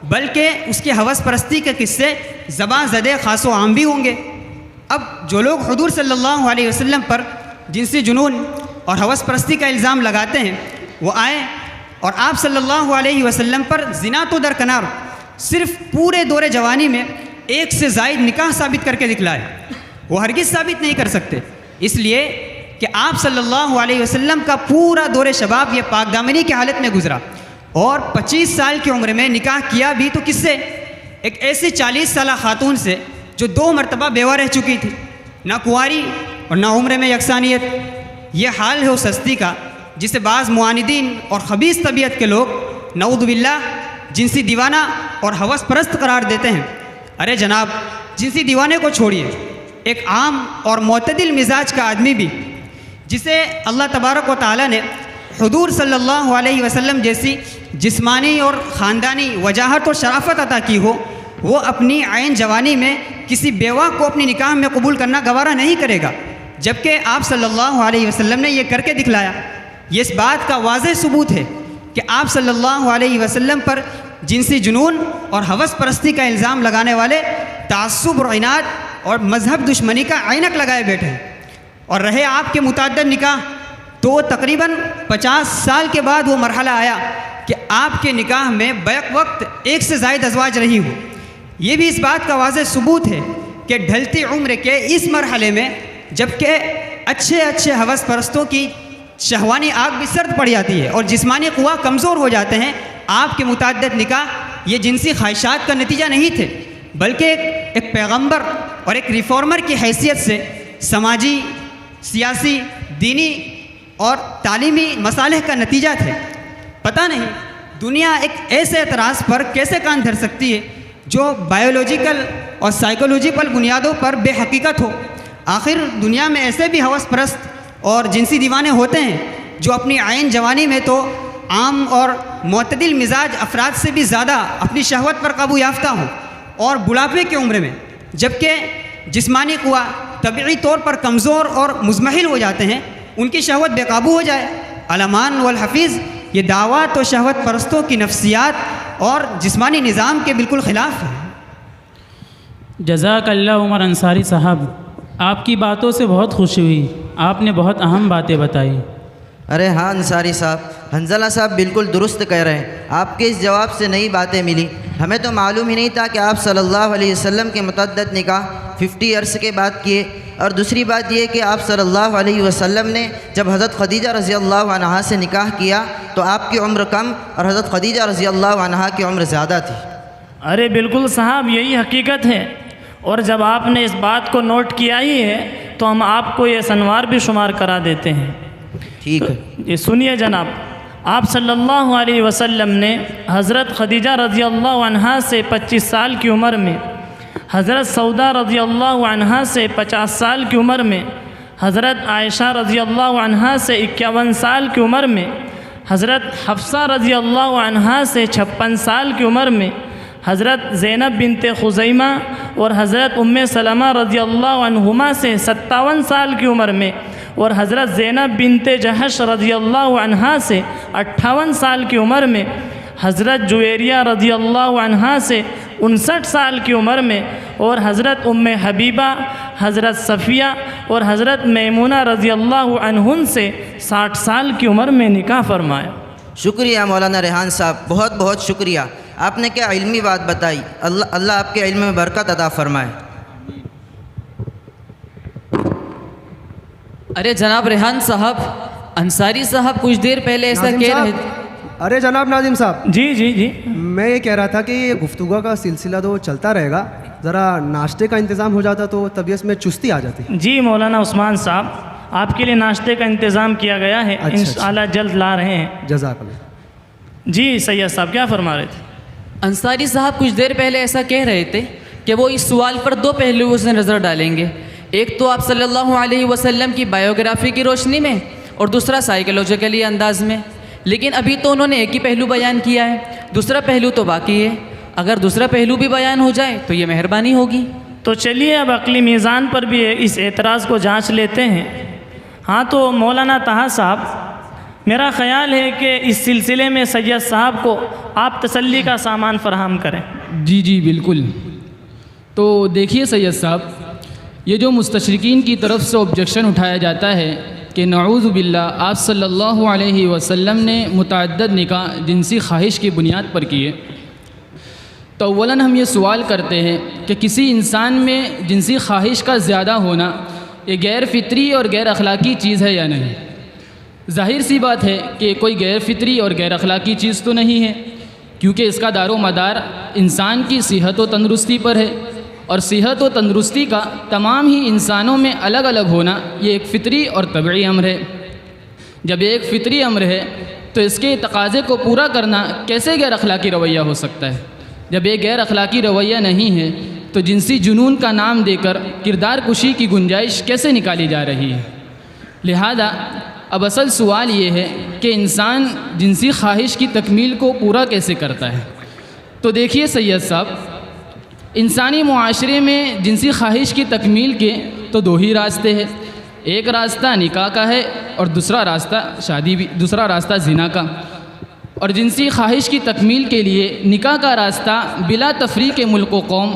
بلکہ اس کے ہوس پرستی کے قصے زباں زدے خاص و عام بھی ہوں گے۔ اب جو لوگ حضور صلی اللہ علیہ وسلم پر جنسی جنون اور ہوس پرستی کا الزام لگاتے ہیں وہ آئیں اور آپ صلی اللہ علیہ وسلم پر زنا تو درکنار صرف پورے دور جوانی میں 1 سے زائد نکاح ثابت کر کے دکھلائے، وہ ہرگز ثابت نہیں کر سکتے، اس لیے کہ آپ صلی اللہ علیہ وسلم کا پورا دور شباب یہ پاک دامنی کی حالت میں گزرا، اور 25 سال کی عمر میں نکاح کیا بھی تو کس سے؟ ایک ایسی 40 سالہ خاتون سے جو 2 مرتبہ بیوہ رہ چکی تھی، نہ کنواری اور نہ عمر میں یکسانیت. یہ حال ہے اس ہستی کا جسے بعض معاندین اور خبیث طبیعت کے لوگ نعوذ باللہ جنسی دیوانہ اور ہوس پرست قرار دیتے ہیں. ارے جناب، جنسی دیوانے کو چھوڑیے، ایک عام اور معتدل مزاج کا آدمی بھی جسے اللہ تبارک و تعالیٰ نے حضور صلی اللہ علیہ وسلم جیسی جسمانی اور خاندانی وجاہت و شرافت عطا کی ہو، وہ اپنی عین جوانی میں کسی بیوہ کو اپنی نکاح میں قبول کرنا گوارا نہیں کرے گا، جبکہ آپ صلی اللہ علیہ وسلم نے یہ کر کے دکھلایا. یہ اس بات کا واضح ثبوت ہے کہ آپ صلی اللہ علیہ وسلم پر جنسی جنون اور ہوس پرستی کا الزام لگانے والے تعصب اور عناد اور مذہب دشمنی کا عینک لگائے بیٹھے ہیں. اور رہے آپ کے متعدد نکاح، تو تقریباً 50 سال کے بعد وہ مرحلہ آیا کہ آپ کے نکاح میں بیک وقت 1 سے زائد ازواج رہی ہوں. یہ بھی اس بات کا واضح ثبوت ہے کہ ڈھلتی عمر کے اس مرحلے میں جبکہ اچھے ہوس پرستوں کی شہوانی آگ بھی سرد پڑ جاتی ہے اور جسمانی قوا کمزور ہو جاتے ہیں، آپ کے متعدد نکاح یہ جنسی خواہشات کا نتیجہ نہیں تھے، بلکہ ایک پیغمبر اور ایک ریفارمر کی حیثیت سے سماجی، سیاسی، دینی اور تعلیمی مصالح کا نتیجہ تھے. پتہ نہیں دنیا ایک ایسے اعتراض پر کیسے کان دھر سکتی ہے جو بایولوجیکل اور سائیکولوجیکل بنیادوں پر بے حقیقت ہو. آخر دنیا میں ایسے بھی ہوس پرست اور جنسی دیوانے ہوتے ہیں جو اپنی عین جوانی میں تو عام اور معتدل مزاج افراد سے بھی زیادہ اپنی شہوت پر قابو یافتہ ہوں، اور بڑھاپے کی عمر میں جبکہ جسمانی قوا طبعی طور پر کمزور اور مزمحل ہو جاتے ہیں، ان کی شہوت بے قابو ہو جائے. علمان والحفیظ یہ دعوات و شہوت پرستوں کی نفسیات اور جسمانی نظام کے بالکل خلاف ہے. جزاک اللہ عمر انصاری صاحب، آپ کی باتوں سے بہت خوشی ہوئی، آپ نے بہت اہم باتیں بتائی. ارے ہاں انصاری صاحب، حنظلہ صاحب بالکل درست کہہ رہے ہیں. آپ کے اس جواب سے نئی باتیں ملی. ہمیں تو معلوم ہی نہیں تھا کہ آپ صلی اللہ علیہ وسلم کے متعدد نکاح 50 عرصے کے بعد کیے. اور دوسری بات یہ کہ آپ صلی اللہ علیہ وسلم نے جب حضرت خدیجہ رضی اللہ عنہا سے نکاح کیا تو آپ کی عمر کم اور حضرت خدیجہ رضی اللہ عنہا کی عمر زیادہ تھی. ارے بالکل صاحب، یہی حقیقت ہے. اور جب آپ نے اس بات کو نوٹ کیا ہی ہے تو ہم آپ کو یہ سنوار بھی شمار کرا دیتے ہیں. ٹھیک ہے. یہ سنیے جناب، آپ صلی اللہ علیہ وسلم نے حضرت خدیجہ رضی اللہ عنہا سے 25 سال کی عمر میں، حضرت سودا رضی اللہ عنہا سے 50 سال کی عمر میں، حضرت عائشہ رضی اللہ عنہا سے 51 سال کی عمر میں، حضرت حفصہ رضی اللہ عنہا سے 56 سال کی عمر میں، حضرت زینب بنت خزیمہ اور حضرت سلمہ رضی اللہ عنہما سے 57 سال کی عمر میں، اور حضرت زینب بنت جحش رضی اللہ عنہا سے 58 سال کی عمر میں، حضرت جویریہ رضی اللہ عنہا سے 59 سال کی عمر میں، اور حضرت حبیبہ، حضرت صفیہ اور حضرت میمونہ رضی اللہ عنہن سے 60 سال کی عمر میں نکاح فرمایا. شکریہ مولانا ریحان صاحب، بہت بہت شکریہ. آپ نے کیا علمی بات بتائی. اللہ آپ کے علم میں برکت عطا فرمائے. ارے جناب ریحان صاحب، انصاری صاحب کچھ دیر پہلے ایسا کہہ رہے تھے. ارے جناب ناظم صاحب، جی میں یہ کہہ رہا تھا کہ یہ گفتگو کا سلسلہ تو چلتا رہے گا، ذرا ناشتے کا انتظام ہو جاتا تو طبیعت میں چستی آ جاتی. جی مولانا عثمان صاحب، آپ کے لیے ناشتے کا انتظام کیا گیا ہے، انشاءاللہ جلد لا رہے ہیں. جزاک اللہ. جی سید صاحب کیا فرما رہے تھے؟ انصاری صاحب کچھ دیر پہلے ایسا کہہ رہے تھے کہ وہ اس سوال پر 2 پہلوؤں سے نظر ڈالیں گے. ایک تو آپ صلی اللہ علیہ وسلم کی بایوگرافی کی روشنی میں، اور دوسرا سائیکولوجیکلی انداز میں. لیکن ابھی تو انہوں نے ایک ہی پہلو بیان کیا ہے، دوسرا پہلو تو باقی ہے. اگر دوسرا پہلو بھی بیان ہو جائے تو یہ مہربانی ہوگی. تو چلیے اب عقلی میزان پر بھی اس اعتراض کو جانچ لیتے ہیں. ہاں تو مولانا طہا صاحب، میرا خیال ہے کہ اس سلسلے میں سید صاحب کو آپ تسلی کا سامان فراہم کریں. جی بالکل. تو دیکھیے سید صاحب، یہ جو مستشرقین کی طرف سے آبجیکشن اٹھایا جاتا ہے کہ نعوذ باللہ آپ صلی اللہ علیہ وسلم نے متعدد نکاح جنسی خواہش کی بنیاد پر کیے، تو اولاً ہم یہ سوال کرتے ہیں کہ کسی انسان میں جنسی خواہش کا زیادہ ہونا یہ غیر فطری اور غیر اخلاقی چیز ہے یا نہیں؟ ظاہر سی بات ہے کہ کوئی غیر فطری اور غیر اخلاقی چیز تو نہیں ہے، کیونکہ اس کا دار و مدار انسان کی صحت و تندرستی پر ہے. اور صحت و تندرستی کا تمام ہی انسانوں میں الگ الگ ہونا یہ ایک فطری اور طبعی امر ہے۔ جب یہ ایک فطری امر ہے تو اس کے تقاضے کو پورا کرنا کیسے غیر اخلاقی رویہ ہو سکتا ہے؟ جب یہ غیر اخلاقی رویہ نہیں ہے تو جنسی جنون کا نام دے کر کردار کشی کی گنجائش کیسے نکالی جا رہی ہے؟ لہذا اب اصل سوال یہ ہے کہ انسان جنسی خواہش کی تکمیل کو پورا کیسے کرتا ہے؟ تو دیکھیے سید صاحب، انسانی معاشرے میں جنسی خواہش کی تکمیل کے تو دو ہی راستے ہیں، ایک راستہ نکاح کا ہے اور دوسرا راستہ زنا کا۔ اور جنسی خواہش کی تکمیل کے لیے نکاح کا راستہ بلا تفریق ملک و قوم،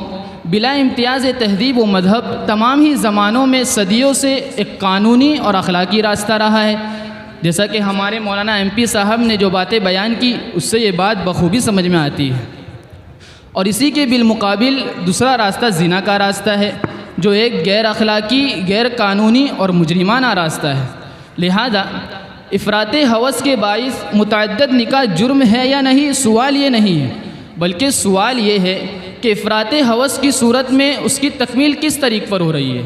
بلا امتیاز تہذیب و مذہب تمام ہی زمانوں میں صدیوں سے ایک قانونی اور اخلاقی راستہ رہا ہے۔ جیسا کہ ہمارے مولانا MP صاحب نے جو باتیں بیان کی اس سے یہ بات بخوبی سمجھ میں آتی ہے۔ اور اسی کے بالمقابل دوسرا راستہ زنا کا راستہ ہے، جو ایک غیر اخلاقی، غیر قانونی اور مجرمانہ راستہ ہے۔ لہذا افراط ہوس کے باعث متعدد نکاح جرم ہے یا نہیں، سوال یہ نہیں ہے، بلکہ سوال یہ ہے کہ افراط ہوس کی صورت میں اس کی تکمیل کس طریق پر ہو رہی ہے۔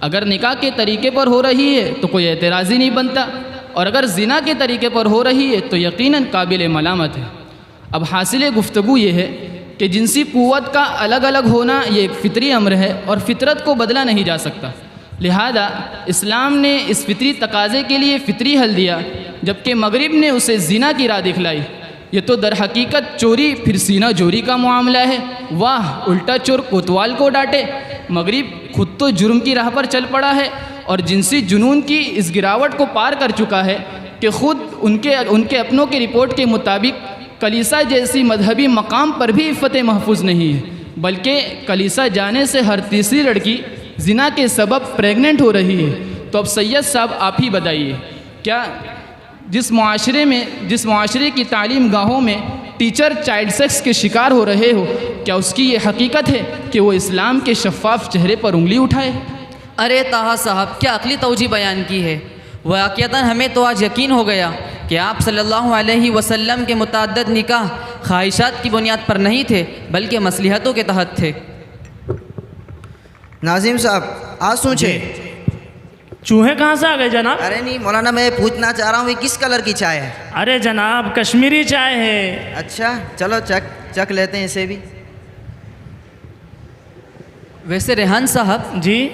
اگر نکاح کے طریقے پر ہو رہی ہے تو کوئی اعتراض ہی نہیں بنتا، اور اگر زنا کے طریقے پر ہو رہی ہے تو یقیناً قابل ملامت ہے۔ اب حاصل گفتگو یہ ہے کہ جنسی قوت کا الگ الگ ہونا یہ ایک فطری امر ہے اور فطرت کو بدلا نہیں جا سکتا۔ لہذا اسلام نے اس فطری تقاضے کے لیے فطری حل دیا، جبکہ مغرب نے اسے زنا کی راہ دکھلائی۔ یہ تو در حقیقت چوری پھر سینہ جوری کا معاملہ ہے۔ واہ، الٹا چور کوتوال کو ڈانٹے۔ مغرب خود تو جرم کی راہ پر چل پڑا ہے اور جنسی جنون کی اس گراوٹ کو پار کر چکا ہے کہ خود ان کے اپنوں کی رپورٹ کے مطابق کلیسا جیسی مذہبی مقام پر بھی عفت محفوظ نہیں ہے، بلکہ کلیسا جانے سے ہر تیسری لڑکی زنا کے سبب پریگننٹ ہو رہی ہے۔ تو اب سید صاحب آپ ہی بتائیے، کیا جس معاشرے کی تعلیم گاہوں میں ٹیچر چائلڈ سیکس کے شکار ہو رہے ہو، کیا اس کی یہ حقیقت ہے کہ وہ اسلام کے شفاف چہرے پر انگلی اٹھائے؟ ارے طاہا صاحب، کیا عقلی توجیہ بیان کی ہے۔ واقعتاً ہمیں تو آج یقین ہو گیا کہ آپ صلی اللہ علیہ وسلم کے متعدد نکاح خواہشات کی بنیاد پر نہیں تھے بلکہ مصلحتوں کے تحت تھے۔ ناظم صاحب آج سوچے چوہے کہاں سے آ گئے جناب؟ ارے نہیں مولانا، میں پوچھنا چاہ رہا ہوں یہ کس کلر کی چائے ہے؟ ارے جناب کشمیری چائے ہے۔ اچھا چلو چک لیتے ہیں اسے بھی۔ ویسے ریحان صاحب جی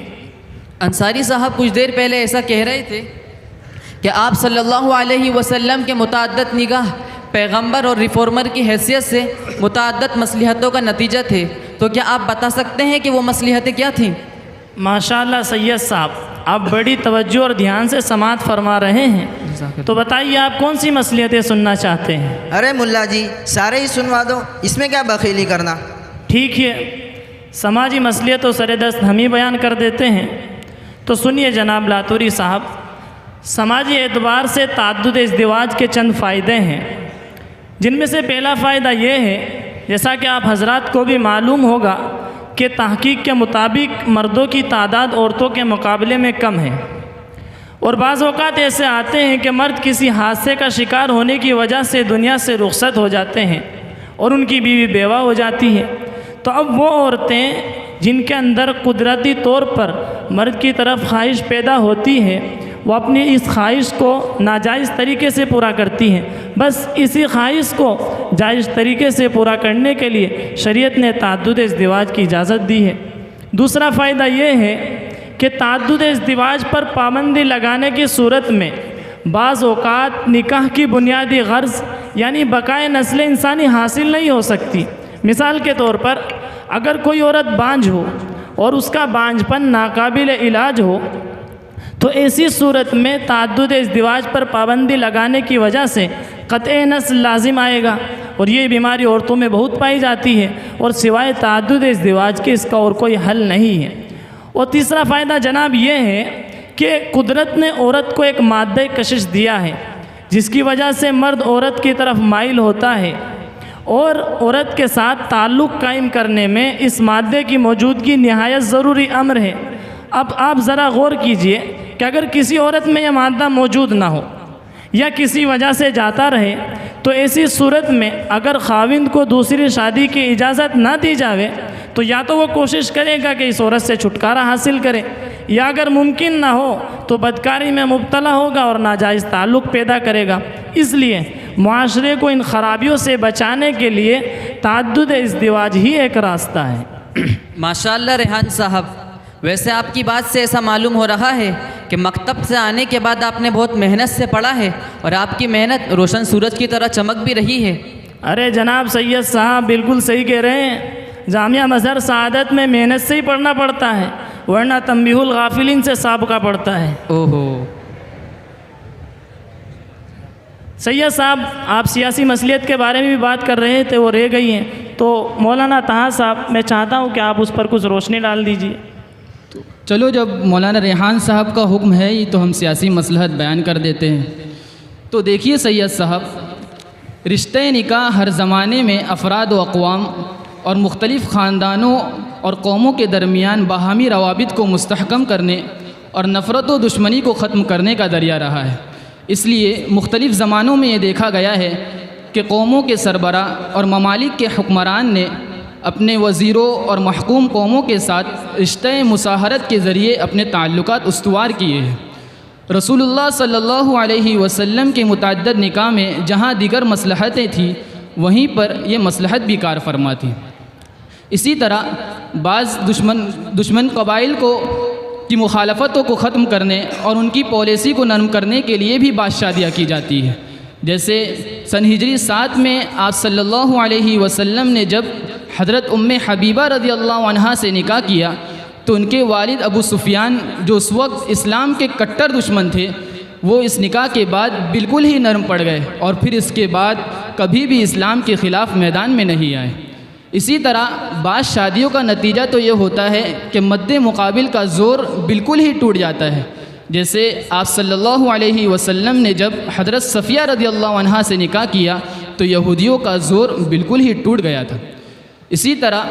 انصاری صاحب کچھ دیر پہلے ایسا کہہ رہے تھے کہ آپ صلی اللہ علیہ وسلم کے متعدد نکاح پیغمبر اور ریفارمر کی حیثیت سے متعدد مصلحتوں کا نتیجہ تھے، تو کیا آپ بتا سکتے ہیں کہ وہ مصلحتیں کیا تھیں؟ ماشاءاللہ سید صاحب، آپ بڑی توجہ اور دھیان سے سماعت فرما رہے ہیں، تو بتائیے آپ کون سی مصلحتیں سننا چاہتے ہیں؟ ارے ملا جی سارے ہی سنوا دو، اس میں کیا بخیلی کرنا۔ ٹھیک ہے، سماجی مصلحت و سر دست ہم ہی بیان کر دیتے ہیں۔ تو سنیے جناب لاتوری صاحب، سماجی اعتبار سے تعدد ازدواج کے چند فائدے ہیں، جن میں سے پہلا فائدہ یہ ہے، جیسا کہ آپ حضرات کو بھی معلوم ہوگا کہ تحقیق کے مطابق مردوں کی تعداد عورتوں کے مقابلے میں کم ہے، اور بعض اوقات ایسے آتے ہیں کہ مرد کسی حادثے کا شکار ہونے کی وجہ سے دنیا سے رخصت ہو جاتے ہیں اور ان کی بیوی بیوہ ہو جاتی ہے۔ تو اب وہ عورتیں جن کے اندر قدرتی طور پر مرد کی طرف خواہش پیدا ہوتی ہے، وہ اپنی اس خواہش کو ناجائز طریقے سے پورا کرتی ہیں۔ بس اسی خواہش کو جائز طریقے سے پورا کرنے کے لیے شریعت نے تعدد ازدواج کی اجازت دی ہے۔ دوسرا فائدہ یہ ہے کہ تعدد ازدواج پر پابندی لگانے کی صورت میں بعض اوقات نکاح کی بنیادی غرض یعنی بقائے نسل انسانی حاصل نہیں ہو سکتی۔ مثال کے طور پر اگر کوئی عورت بانجھ ہو اور اس کا بانجھپن ناقابل علاج ہو تو ایسی صورت میں تعدد ازدواج پر پابندی لگانے کی وجہ سے قطع نسل لازم آئے گا، اور یہ بیماری عورتوں میں بہت پائی جاتی ہے، اور سوائے تعدد ازدواج کے اس کا اور کوئی حل نہیں ہے۔ اور تیسرا فائدہ جناب یہ ہے کہ قدرت نے عورت کو ایک مادہ کشش دیا ہے جس کی وجہ سے مرد عورت کی طرف مائل ہوتا ہے، اور عورت کے ساتھ تعلق قائم کرنے میں اس مادے کی موجودگی نہایت ضروری امر ہے۔ اب آپ ذرا غور کیجئے کہ اگر کسی عورت میں یہ مادہ موجود نہ ہو یا کسی وجہ سے جاتا رہے تو ایسی صورت میں اگر خاوند کو دوسری شادی کی اجازت نہ دی جاوے تو یا تو وہ کوشش کرے گا کہ اس عورت سے چھٹکارا حاصل کرے، یا اگر ممکن نہ ہو تو بدکاری میں مبتلا ہوگا اور ناجائز تعلق پیدا کرے گا۔ اس لیے معاشرے کو ان خرابیوں سے بچانے کے لیے تعدد ازدواج ہی ایک راستہ ہے۔ ماشاءاللہ ریحان صاحب، ویسے آپ کی بات سے ایسا معلوم ہو رہا ہے کہ مکتب سے آنے کے بعد آپ نے بہت محنت سے پڑھا ہے اور آپ کی محنت روشن سورج کی طرح چمک بھی رہی ہے۔ ارے جناب سید صاحب بالکل صحیح کہہ رہے ہیں، جامعہ مظہر سعادت میں محنت سے ہی پڑھنا پڑتا ہے، ورنہ تنبیہ الغافلین سے سابقہ پڑتا ہے۔ اوہو، سید صاحب آپ سیاسی مصلیت کے بارے میں بھی بات کر رہے تھے، وہ رہ گئی ہیں، تو مولانا طہا صاحب میں چاہتا ہوں کہ آپ اس پر کچھ روشنی ڈال دیجیے۔ چلو جب مولانا ریحان صاحب کا حکم ہے ہی تو ہم سیاسی مصلحت بیان کر دیتے ہیں۔ تو دیکھیے سید صاحب، رشتہ نکاح ہر زمانے میں افراد و اقوام اور مختلف خاندانوں اور قوموں کے درمیان باہمی روابط کو مستحکم کرنے اور نفرت و دشمنی کو ختم کرنے کا ذریعہ رہا ہے۔ اس لیے مختلف زمانوں میں یہ دیکھا گیا ہے کہ قوموں کے سربراہ اور ممالک کے حکمران نے اپنے وزیروں اور محکوم قوموں کے ساتھ رشتہ مساہرت کے ذریعے اپنے تعلقات استوار کیے ہیں۔ رسول اللہ صلی اللہ علیہ وسلم کے متعدد نکاح میں جہاں دیگر مصلحتیں تھیں وہیں پر یہ مصلحت بھی کار فرما تھی۔ اسی طرح بعض دشمن قبائل کی مخالفتوں کو ختم کرنے اور ان کی پالیسی کو نرم کرنے کے لیے بھی بعض شادیاں کی جاتی ہیں۔ جیسے سن ہجری 7 میں آپ صلی اللہ علیہ وسلم نے جب حضرت ام حبیبہ رضی اللہ عنہا سے نکاح کیا تو ان کے والد ابو سفیان جو اس وقت اسلام کے کٹر دشمن تھے، وہ اس نکاح کے بعد بالکل ہی نرم پڑ گئے اور پھر اس کے بعد کبھی بھی اسلام کے خلاف میدان میں نہیں آئے۔ اسی طرح بعض شادیوں کا نتیجہ تو یہ ہوتا ہے کہ مد مقابل کا زور بالکل ہی ٹوٹ جاتا ہے۔ جیسے آپ صلی اللہ علیہ وسلم نے جب حضرت صفیہ رضی اللہ عنہا سے نکاح کیا تو یہودیوں کا زور بالکل ہی ٹوٹ گیا تھا۔ اسی طرح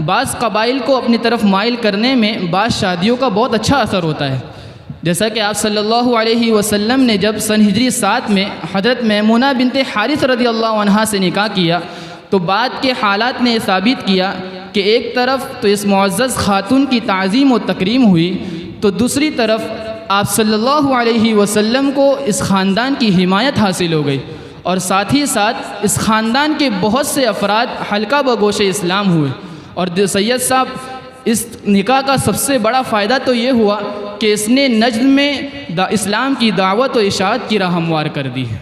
بعض قبائل کو اپنی طرف مائل کرنے میں بعض شادیوں کا بہت اچھا اثر ہوتا ہے۔ جیسا کہ آپ صلی اللہ علیہ وسلم نے جب سن ہجری 7 میں حضرت میمونہ بنت حارث رضی اللہ عنہا سے نکاح کیا تو بعد کے حالات نے ثابت کیا کہ ایک طرف تو اس معزز خاتون کی تعظیم و تکریم ہوئی تو دوسری طرف آپ صلی اللہ علیہ وسلم کو اس خاندان کی حمایت حاصل ہو گئی اور ساتھ ہی ساتھ اس خاندان کے بہت سے افراد حلقہ بگوش اسلام ہوئے۔ اور سید صاحب اس نکاح کا سب سے بڑا فائدہ تو یہ ہوا کہ اس نے نجد میں اسلام کی دعوت و اشاعت کی راہ ہموار کر دی ہے۔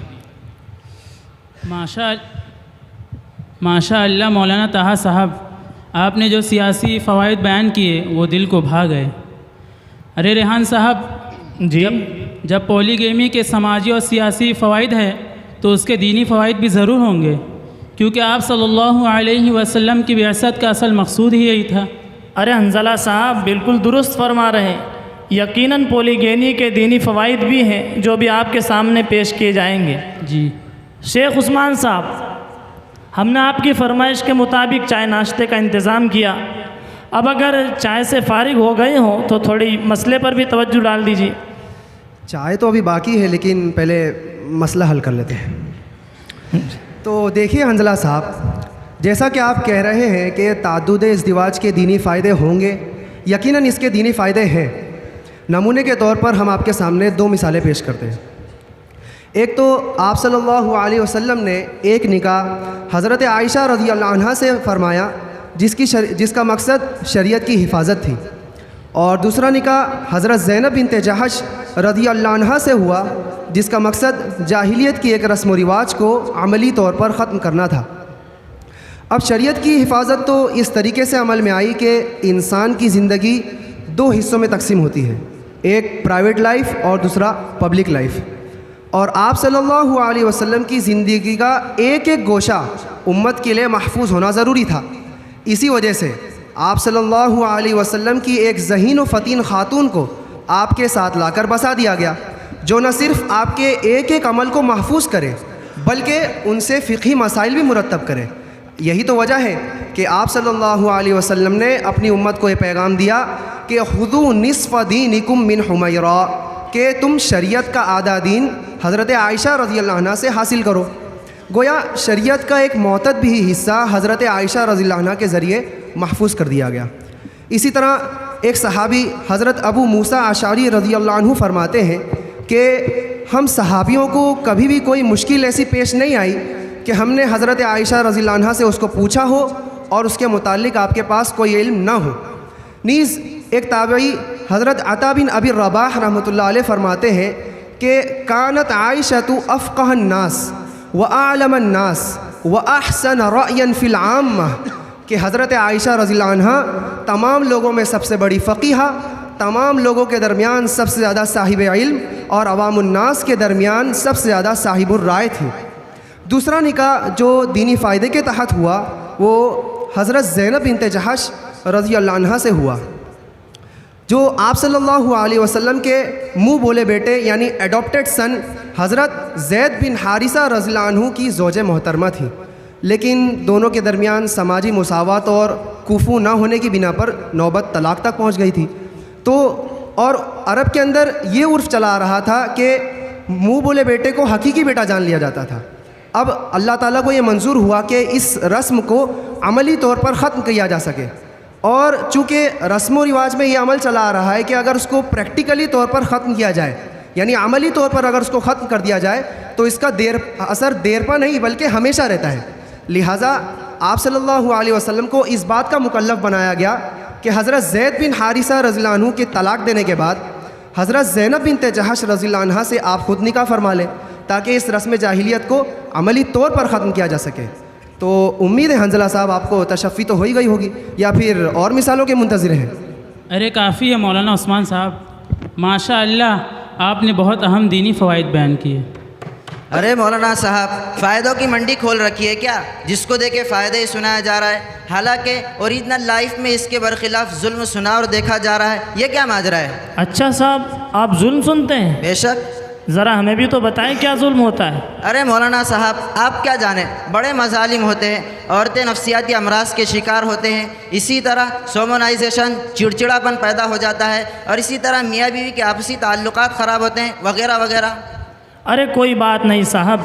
ماشاء اللہ مولانا طہا صاحب، آپ نے جو سیاسی فوائد بیان کیے وہ دل کو بھا گئے۔ ارے ریحان صاحب جی، جب پولیگیمی کے سماجی اور سیاسی فوائد ہیں تو اس کے دینی فوائد بھی ضرور ہوں گے، کیونکہ آپ صلی اللہ علیہ وسلم کی بعثت کا اصل مقصود ہی یہی تھا۔ ارے حنظلہ صاحب بالکل درست فرما رہے ہیں، یقیناً پولیگینی کے دینی فوائد بھی ہیں جو بھی آپ کے سامنے پیش کیے جائیں گے۔ جی شیخ عثمان صاحب، ہم نے آپ کی فرمائش کے مطابق چائے ناشتے کا انتظام کیا، اب اگر چائے سے فارغ ہو گئے ہوں تو تھوڑی مسئلے پر بھی توجہ ڈال دیجیے۔ چائے تو ابھی باقی ہے لیکن پہلے مسئلہ حل کر لیتے ہیں۔ تو دیکھیے حنظلہ صاحب، جیسا کہ آپ کہہ رہے ہیں کہ تعدد ازدواج کے دینی فائدے ہوں گے، یقیناً اس کے دینی فائدے ہیں۔ نمونے کے طور پر ہم آپ کے سامنے 2 مثالیں پیش کرتے ہیں۔ ایک تو آپ صلی اللہ علیہ وسلم نے ایک نکاح حضرت عائشہ رضی اللہ عنہا سے فرمایا جس کا مقصد شریعت کی حفاظت تھی، اور دوسرا نکاح حضرت زینب بنت جحش رضی اللہ عنہا سے ہوا جس کا مقصد جاہلیت کی ایک رسم و رواج کو عملی طور پر ختم کرنا تھا۔ اب شریعت کی حفاظت تو اس طریقے سے عمل میں آئی کہ انسان کی زندگی 2 حصوں میں تقسیم ہوتی ہے، ایک پرائیویٹ لائف اور دوسرا پبلک لائف، اور آپ صلی اللہ علیہ وسلم کی زندگی کا ایک ایک گوشہ امت کے لیے محفوظ ہونا ضروری تھا۔ اسی وجہ سے آپ صلی اللہ علیہ وسلم کی ایک ذہین و فطین خاتون کو آپ کے ساتھ لا کر بسا دیا گیا، جو نہ صرف آپ کے ایک ایک عمل کو محفوظ کرے بلکہ ان سے فقہی مسائل بھی مرتب کرے۔ یہی تو وجہ ہے کہ آپ صلی اللہ علیہ وسلم نے اپنی امت کو یہ پیغام دیا کہ خذوا نصف دینکم من حمیرہ، کہ تم شریعت کا آدھا دین حضرت عائشہ رضی اللہ عنہ سے حاصل کرو۔ گویا شریعت کا ایک معتد بھی حصہ حضرت عائشہ رضی اللہ عنہ کے ذریعے محفوظ کر دیا گیا۔ اسی طرح ایک صحابی حضرت ابو موسیٰ اشعری رضی اللہ عنہ فرماتے ہیں کہ ہم صحابیوں کو کبھی بھی کوئی مشکل ایسی پیش نہیں آئی کہ ہم نے حضرت عائشہ رضی اللہ عنہ سے اس کو پوچھا ہو اور اس کے متعلق آپ کے پاس کوئی علم نہ ہو۔ نیز ایک تابعی حضرت عطا بن ابی رباح رحمۃ اللہ علیہ فرماتے ہیں کہ کانت عائشۃ افقہ الناس واعلم الناس واحسن رأیا فی العامہ، کہ حضرت عائشہ رضی اللہ عنہ تمام لوگوں میں سب سے بڑی فقیہہ، تمام لوگوں کے درمیان سب سے زیادہ صاحب علم، اور عوام الناس کے درمیان سب سے زیادہ صاحب الرائے تھی۔ دوسرا نکاح جو دینی فائدے کے تحت ہوا وہ حضرت زینب بنت جحش رضی اللہ عنہ سے ہوا، جو آپ صلی اللہ علیہ وسلم کے منہ بولے بیٹے یعنی ایڈاپٹڈ سن حضرت زید بن حارثہ رضی اللہ عنہ کی زوج محترمہ تھی، لیکن دونوں کے درمیان سماجی مساوات اور کوفو نہ ہونے کی بنا پر نوبت طلاق تک پہنچ گئی تھی۔ تو اور عرب کے اندر یہ عرف چلا آ رہا تھا کہ منہ بولے بیٹے کو حقیقی بیٹا جان لیا جاتا تھا۔ اب اللہ تعالیٰ کو یہ منظور ہوا کہ اس رسم کو عملی طور پر ختم کیا جا سکے، اور چونکہ رسم و رواج میں یہ عمل چلا آ رہا ہے کہ اگر اس کو پریکٹیکلی طور پر ختم کیا جائے، یعنی عملی طور پر اگر اس کو ختم کر دیا جائے تو اس کا اثر دیر پا نہیں بلکہ ہمیشہ رہتا ہے۔ لہٰذا آپ صلی اللہ علیہ وسلم کو اس بات کا مکلف بنایا گیا کہ حضرت زید بن حارثہ رضی اللہ عنہ کے طلاق دینے کے بعد حضرت زینب بنت جحش رضی اللہ عنہ سے آپ خود نکاح فرما لیں تاکہ اس رسم جاہلیت کو عملی طور پر ختم کیا جا سکے۔ تو امید ہے حنظلہ صاحب آپ کو تشفی تو ہو ہی گئی ہوگی، یا پھر اور مثالوں کے منتظر ہیں؟ ارے کافی ہے مولانا عثمان صاحب، ماشاء اللہ آپ نے بہت اہم دینی فوائد بیان کیے۔ ارے مولانا صاحب فائدوں کی منڈی کھول رکھی ہے کیا؟ جس کو دیکھے فائدے ہی سنایا جا رہا ہے، حالانکہ اوریجنل لائف میں اس کے برخلاف ظلم سنا اور دیکھا جا رہا ہے۔ یہ کیا ماجرا ہے؟ اچھا صاحب آپ ظلم سنتے ہیں؟ بے شک۔ ذرا ہمیں بھی تو بتائیں کیا ظلم ہوتا ہے؟ ارے مولانا صاحب آپ کیا جانیں، بڑے مظالم ہوتے ہیں، عورتیں نفسیاتی امراض کے شکار ہوتے ہیں، اسی طرح سومنائزیشن چڑچڑاپن پیدا ہو جاتا ہے، اور اسی طرح میاں بیوی کے آپسی تعلقات خراب ہوتے ہیں، وغیرہ وغیرہ۔ ارے کوئی بات نہیں صاحب،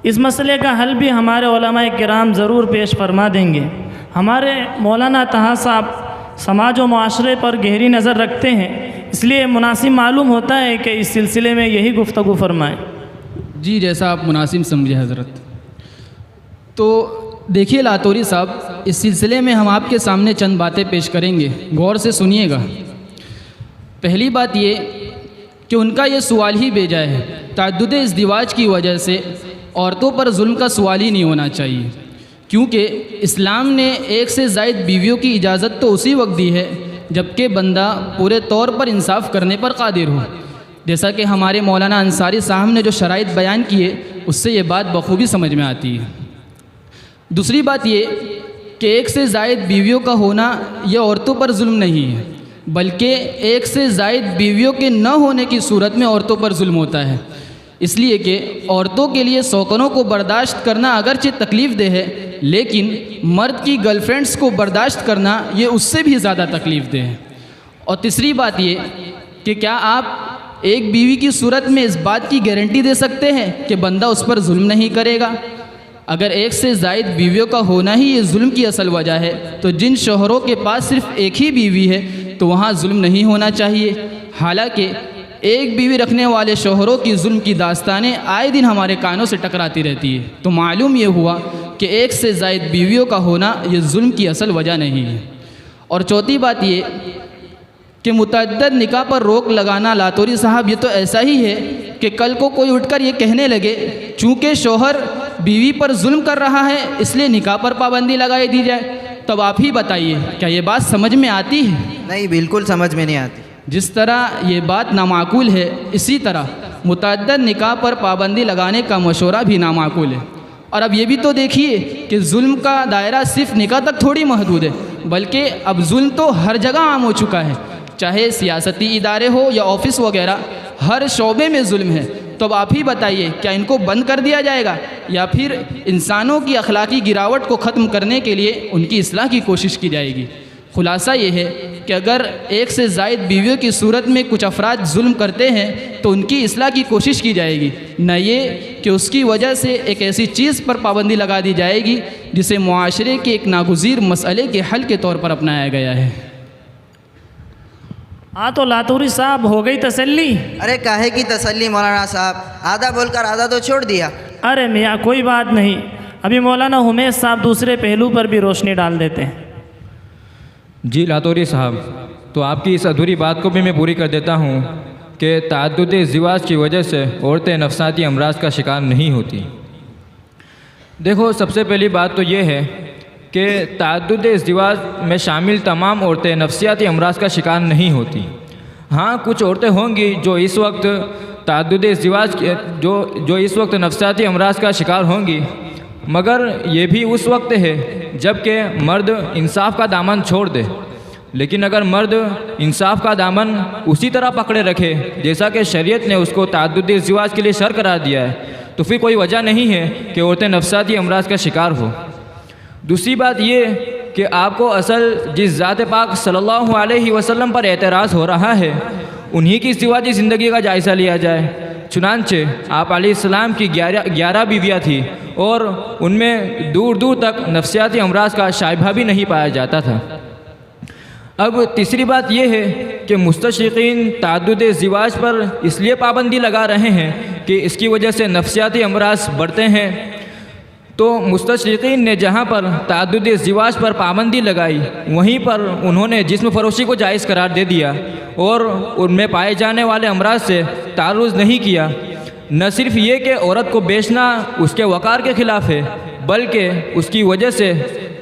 اس مسئلے کا حل بھی ہمارے علماء کرام ضرور پیش فرما دیں گے۔ ہمارے مولانا طہا صاحب سماج و معاشرے پر گہری نظر رکھتے ہیں، اس لیے مناسب معلوم ہوتا ہے کہ اس سلسلے میں یہی گفتگو فرمائیں۔ جی جیسا آپ مناسب سمجھے حضرت۔ تو دیکھیے لاتوری صاحب، اس سلسلے میں ہم آپ کے سامنے چند باتیں پیش کریں گے، غور سے سنیے گا۔ پہلی بات یہ کہ ان کا یہ سوال ہی بے جائے ہے۔ تعدد ازدواج کی وجہ سے عورتوں پر ظلم کا سوال ہی نہیں ہونا چاہیے، کیونکہ اسلام نے ایک سے زائد بیویوں کی اجازت تو اسی وقت دی ہے جبکہ بندہ پورے طور پر انصاف کرنے پر قادر ہو، جیسا کہ ہمارے مولانا انصاری صاحب نے جو شرائط بیان کیے اس سے یہ بات بخوبی سمجھ میں آتی ہے۔ دوسری بات یہ کہ ایک سے زائد بیویوں کا ہونا یہ عورتوں پر ظلم نہیں ہے، بلکہ ایک سے زائد بیویوں کے نہ ہونے کی صورت میں عورتوں پر ظلم ہوتا ہے، اس لیے کہ عورتوں کے لیے سوکنوں کو برداشت کرنا اگرچہ تکلیف دہ ہے، لیکن مرد کی گرل فرینڈس کو برداشت کرنا یہ اس سے بھی زیادہ تکلیف دہ ہے۔ اور تیسری بات یہ کہ کیا آپ ایک بیوی کی صورت میں اس بات کی گارنٹی دے سکتے ہیں کہ بندہ اس پر ظلم نہیں کرے گا؟ اگر ایک سے زائد بیویوں کا ہونا ہی یہ ظلم کی اصل وجہ ہے تو جن شوہروں کے پاس صرف ایک ہی بیوی ہے تو وہاں ظلم نہیں ہونا چاہیے۔ حالانکہ ایک بیوی رکھنے والے شوہروں کی ظلم کی داستانیں آئے دن ہمارے کانوں سے ٹکراتی رہتی ہے، تو معلوم یہ ہوا کہ ایک سے زائد بیویوں کا ہونا یہ ظلم کی اصل وجہ نہیں ہے۔ اور چوتھی بات یہ کہ متعدد نکاح پر روک لگانا لاتوری صاحب یہ تو ایسا ہی ہے کہ کل کو کوئی اٹھ کر یہ کہنے لگے چونکہ شوہر بیوی پر ظلم کر رہا ہے اس لیے نکاح پر پابندی لگائی دی جائے۔ تب آپ ہی بتائیے کیا یہ بات سمجھ میں آتی ہے؟ نہیں، بالکل سمجھ میں نہیں آتی۔ جس طرح یہ بات نامعقول ہے اسی طرح متعدد نکاح پر پابندی لگانے کا مشورہ بھی نامعقول ہے۔ اور اب یہ بھی تو دیکھیے کہ ظلم کا دائرہ صرف نکاح تک تھوڑی محدود ہے، بلکہ اب ظلم تو ہر جگہ عام ہو چکا ہے، چاہے سیاستی ادارے ہو یا آفس وغیرہ، ہر شعبے میں ظلم ہے۔ تو اب آپ ہی بتائیے کیا ان کو بند کر دیا جائے گا یا پھر انسانوں کی اخلاقی گراوٹ کو ختم کرنے کے لیے ان کی اصلاح کی کوشش کی جائے گی؟ خلاصہ یہ ہے کہ اگر ایک سے زائد بیویوں کی صورت میں کچھ افراد ظلم کرتے ہیں تو ان کی اصلاح کی کوشش کی جائے گی، نہ یہ کہ اس کی وجہ سے ایک ایسی چیز پر پابندی لگا دی جائے گی جسے معاشرے کے ایک ناگزیر مسئلے کے حل کے طور پر اپنایا گیا ہے۔ ہاں تو لاتوری صاحب ہو گئی تسلی؟ ارے کاہے کی تسلی مولانا صاحب، آدھا بول کر آدھا تو چھوڑ دیا۔ ارے میاں کوئی بات نہیں، ابھی مولانا حمیز صاحب دوسرے پہلو پر بھی روشنی ڈال دیتے ہیں۔ جی لاتوری صاحب، تو آپ کی اس ادھوری بات کو بھی میں پوری کر دیتا ہوں کہ تعدد ازدواج کی وجہ سے عورتیں نفسیاتی امراض کا شکار نہیں ہوتی۔ دیکھو، سب سے پہلی بات تو یہ ہے کہ تعدد ازدواج میں شامل تمام عورتیں نفسیاتی امراض کا شکار نہیں ہوتی۔ ہاں، کچھ عورتیں ہوں گی جو اس وقت تعدد ازدواج جو اس وقت نفسیاتی امراض کا شکار ہوں گی، مگر یہ بھی اس وقت ہے جب کہ مرد انصاف کا دامن چھوڑ دے۔ لیکن اگر مرد انصاف کا دامن اسی طرح پکڑے رکھے جیسا کہ شریعت نے اس کو تعدد ازدواج کے لیے شرع قرار دیا ہے، تو پھر کوئی وجہ نہیں ہے کہ عورتیں نفسیاتی امراض کا شکار ہو۔ دوسری بات یہ کہ آپ کو اصل جس ذات پاک صلی اللہ علیہ وسلم پر اعتراض ہو رہا ہے انہی کی ازدواجی زندگی کا جائزہ لیا جائے۔ چنانچہ آپ علیہ السلام کی 11 بیویاں تھیں اور ان میں دور دور تک نفسیاتی امراض کا شائبہ بھی نہیں پایا جاتا تھا۔ اب تیسری بات یہ ہے کہ مستشرقین تعدد ازدواج پر اس لیے پابندی لگا رہے ہیں کہ اس کی وجہ سے نفسیاتی امراض بڑھتے ہیں۔ تو مستشرقین نے جہاں پر تعدد ازدواج پر پابندی لگائی وہیں پر انہوں نے جسم فروشی کو جائز قرار دے دیا اور ان میں پائے جانے والے امراض سے تعرض نہیں کیا۔ نہ صرف یہ کہ عورت کو بیچنا اس کے وقار کے خلاف ہے، بلکہ اس کی وجہ سے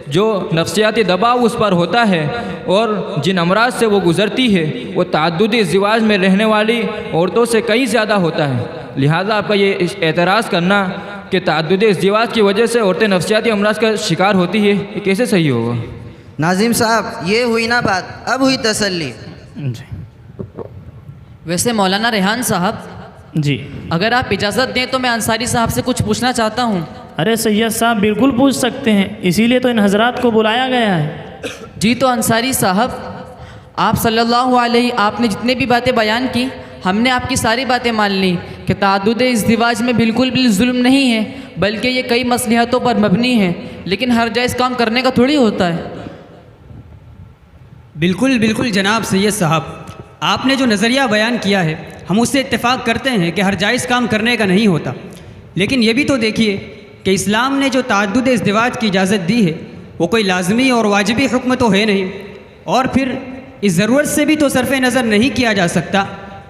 جو نفسیاتی دباؤ اس پر ہوتا ہے اور جن امراض سے وہ گزرتی ہے وہ تعدد ازدواج میں رہنے والی عورتوں سے کئی زیادہ ہوتا ہے۔ لہٰذا آپ کا یہ اعتراض کرنا کہ تعدد ازدواج کی وجہ سے عورتیں نفسیاتی امراض کا شکار ہوتی ہے، یہ کیسے صحیح ہوگا؟ ناظم صاحب، یہ ہوئی نا بات، اب ہوئی تسلی۔ جی ویسے مولانا ریحان صاحب، جی اگر آپ اجازت دیں تو میں انصاری صاحب سے کچھ پوچھنا چاہتا ہوں۔ ارے سید صاحب بالکل پوچھ سکتے ہیں، اسی لیے تو ان حضرات کو بلایا گیا ہے۔ جی تو انصاری صاحب، آپ صلی اللہ علیہ آپ نے جتنے بھی باتیں بیان کی ہم نے آپ کی ساری باتیں مان لی کہ تعدد ازدواج میں بالکل بھی ظلم نہیں ہے، بلکہ یہ کئی مصلحتوں پر مبنی ہے، لیکن ہر جائز کام کرنے کا تھوڑی ہوتا ہے۔ بالکل بالکل جناب سید صاحب، آپ نے جو نظریہ بیان کیا ہے ہم اس سے اتفاق کرتے ہیں کہ ہر جائز کام کرنے کا نہیں ہوتا، لیکن یہ بھی تو دیکھیے کہ اسلام نے جو تعدد ازدواج کی اجازت دی ہے وہ کوئی لازمی اور واجبی حکم تو ہے نہیں، اور پھر اس ضرورت سے بھی تو صرف نظر نہیں کیا جا سکتا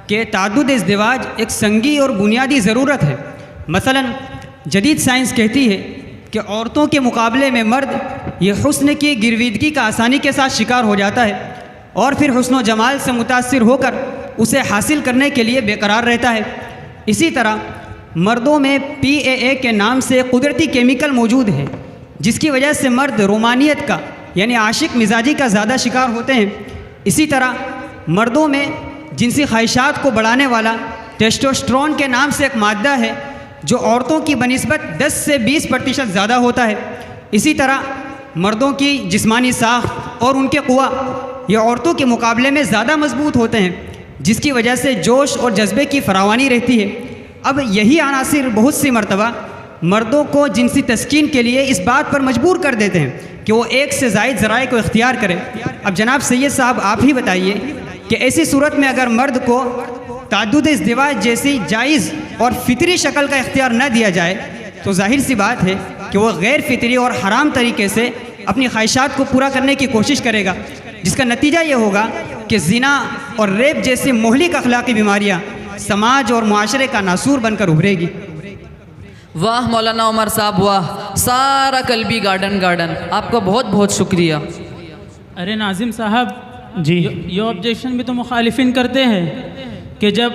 کہ تعدد ازدواج ایک سنگی اور بنیادی ضرورت ہے۔ مثلا جدید سائنس کہتی ہے کہ عورتوں کے مقابلے میں مرد یہ حسن کی گرویدگی کا آسانی کے ساتھ شکار ہو جاتا ہے اور پھر حسن و جمال سے متاثر ہو کر اسے حاصل کرنے کے لیے بے قرار رہتا ہے۔ اسی طرح مردوں میں PAA کے نام سے قدرتی کیمیکل موجود ہے جس کی وجہ سے مرد رومانیت کا یعنی عاشق مزاجی کا زیادہ شکار ہوتے ہیں۔ اسی طرح مردوں میں جنسی خواہشات کو بڑھانے والا ٹیسٹوسٹرون کے نام سے ایک مادہ ہے جو عورتوں کی بنسبت 10 سے 20% زیادہ ہوتا ہے۔ اسی طرح مردوں کی جسمانی ساخت اور ان کے قوا یہ عورتوں کے مقابلے میں زیادہ مضبوط ہوتے ہیں جس کی وجہ سے جوش اور جذبے کی فراوانی رہتی ہے۔ اب یہی عناصر بہت سی مرتبہ مردوں کو جنسی تسکین کے لیے اس بات پر مجبور کر دیتے ہیں کہ وہ ایک سے زائد ذرائع کو اختیار کریں۔ اب جناب سید صاحب آپ ہی بتائیے کہ ایسی صورت میں اگر مرد کو تعدد ازدواج جیسی جائز اور فطری شکل کا اختیار نہ دیا جائے تو ظاہر سی بات ہے کہ وہ غیر فطری اور حرام طریقے سے اپنی خواہشات کو پورا کرنے کی کوشش کرے گا، جس کا نتیجہ یہ ہوگا کہ زنا اور ریپ جیسی مہلک اخلاقی بیماریاں سماج اور معاشرے کا ناسور بن کر ابھرے گی۔ واہ مولانا عمر صاحب واہ، سارا قلبی گارڈن، آپ کا بہت بہت شکریہ۔ ارے ناظم صاحب جی یہ آبجیکشن بھی تو مخالفین کرتے ہیں کہ جب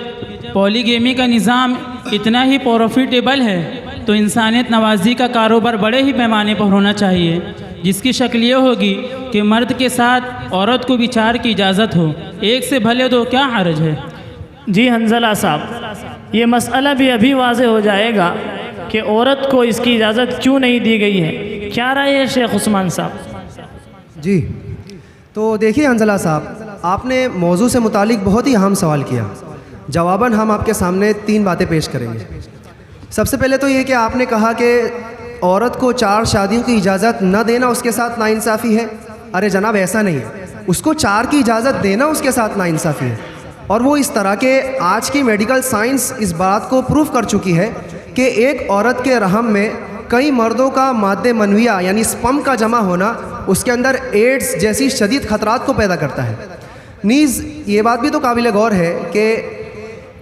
پولی گیمی کا نظام اتنا ہی پروفیٹیبل ہے تو انسانیت نوازی کا کاروبار بڑے ہی پیمانے پر ہونا چاہیے، جس کی شکل یہ ہوگی کہ مرد کے ساتھ عورت کو بھی چار کی اجازت ہو، ایک سے بھلے دو، کیا حرج ہے؟ جی حنظلہ صاحب، یہ مسئلہ بھی ابھی واضح ہو جائے گا کہ عورت کو اس کی اجازت کیوں نہیں دی گئی ہے۔ کیا رائے ہے شیخ عثمان صاحب؟ جی تو دیکھیے حنظلہ صاحب، آپ نے موضوع سے متعلق بہت ہی اہم سوال کیا. جواباً ہم آپ کے سامنے 3 باتیں پیش کریں گے. سب سے پہلے تو یہ کہ آپ نے کہا کہ عورت کو 4 شادیوں کی اجازت نہ دینا اس کے ساتھ ناانصافی ہے. ارے جناب ایسا نہیں ہے, اس کو 4 کی اجازت دینا اس کے ساتھ ناانصافی ہے. اور وہ اس طرح کہ آج کی میڈیکل سائنس اس بات کو پروف کر چکی ہے کہ ایک عورت کے رحم میں کئی مردوں کا مادہ منویہ یعنی سپرم کا جمع ہونا اس کے اندر ایڈز جیسی شدید خطرات کو پیدا کرتا ہے. نیز یہ بات بھی تو قابل غور ہے کہ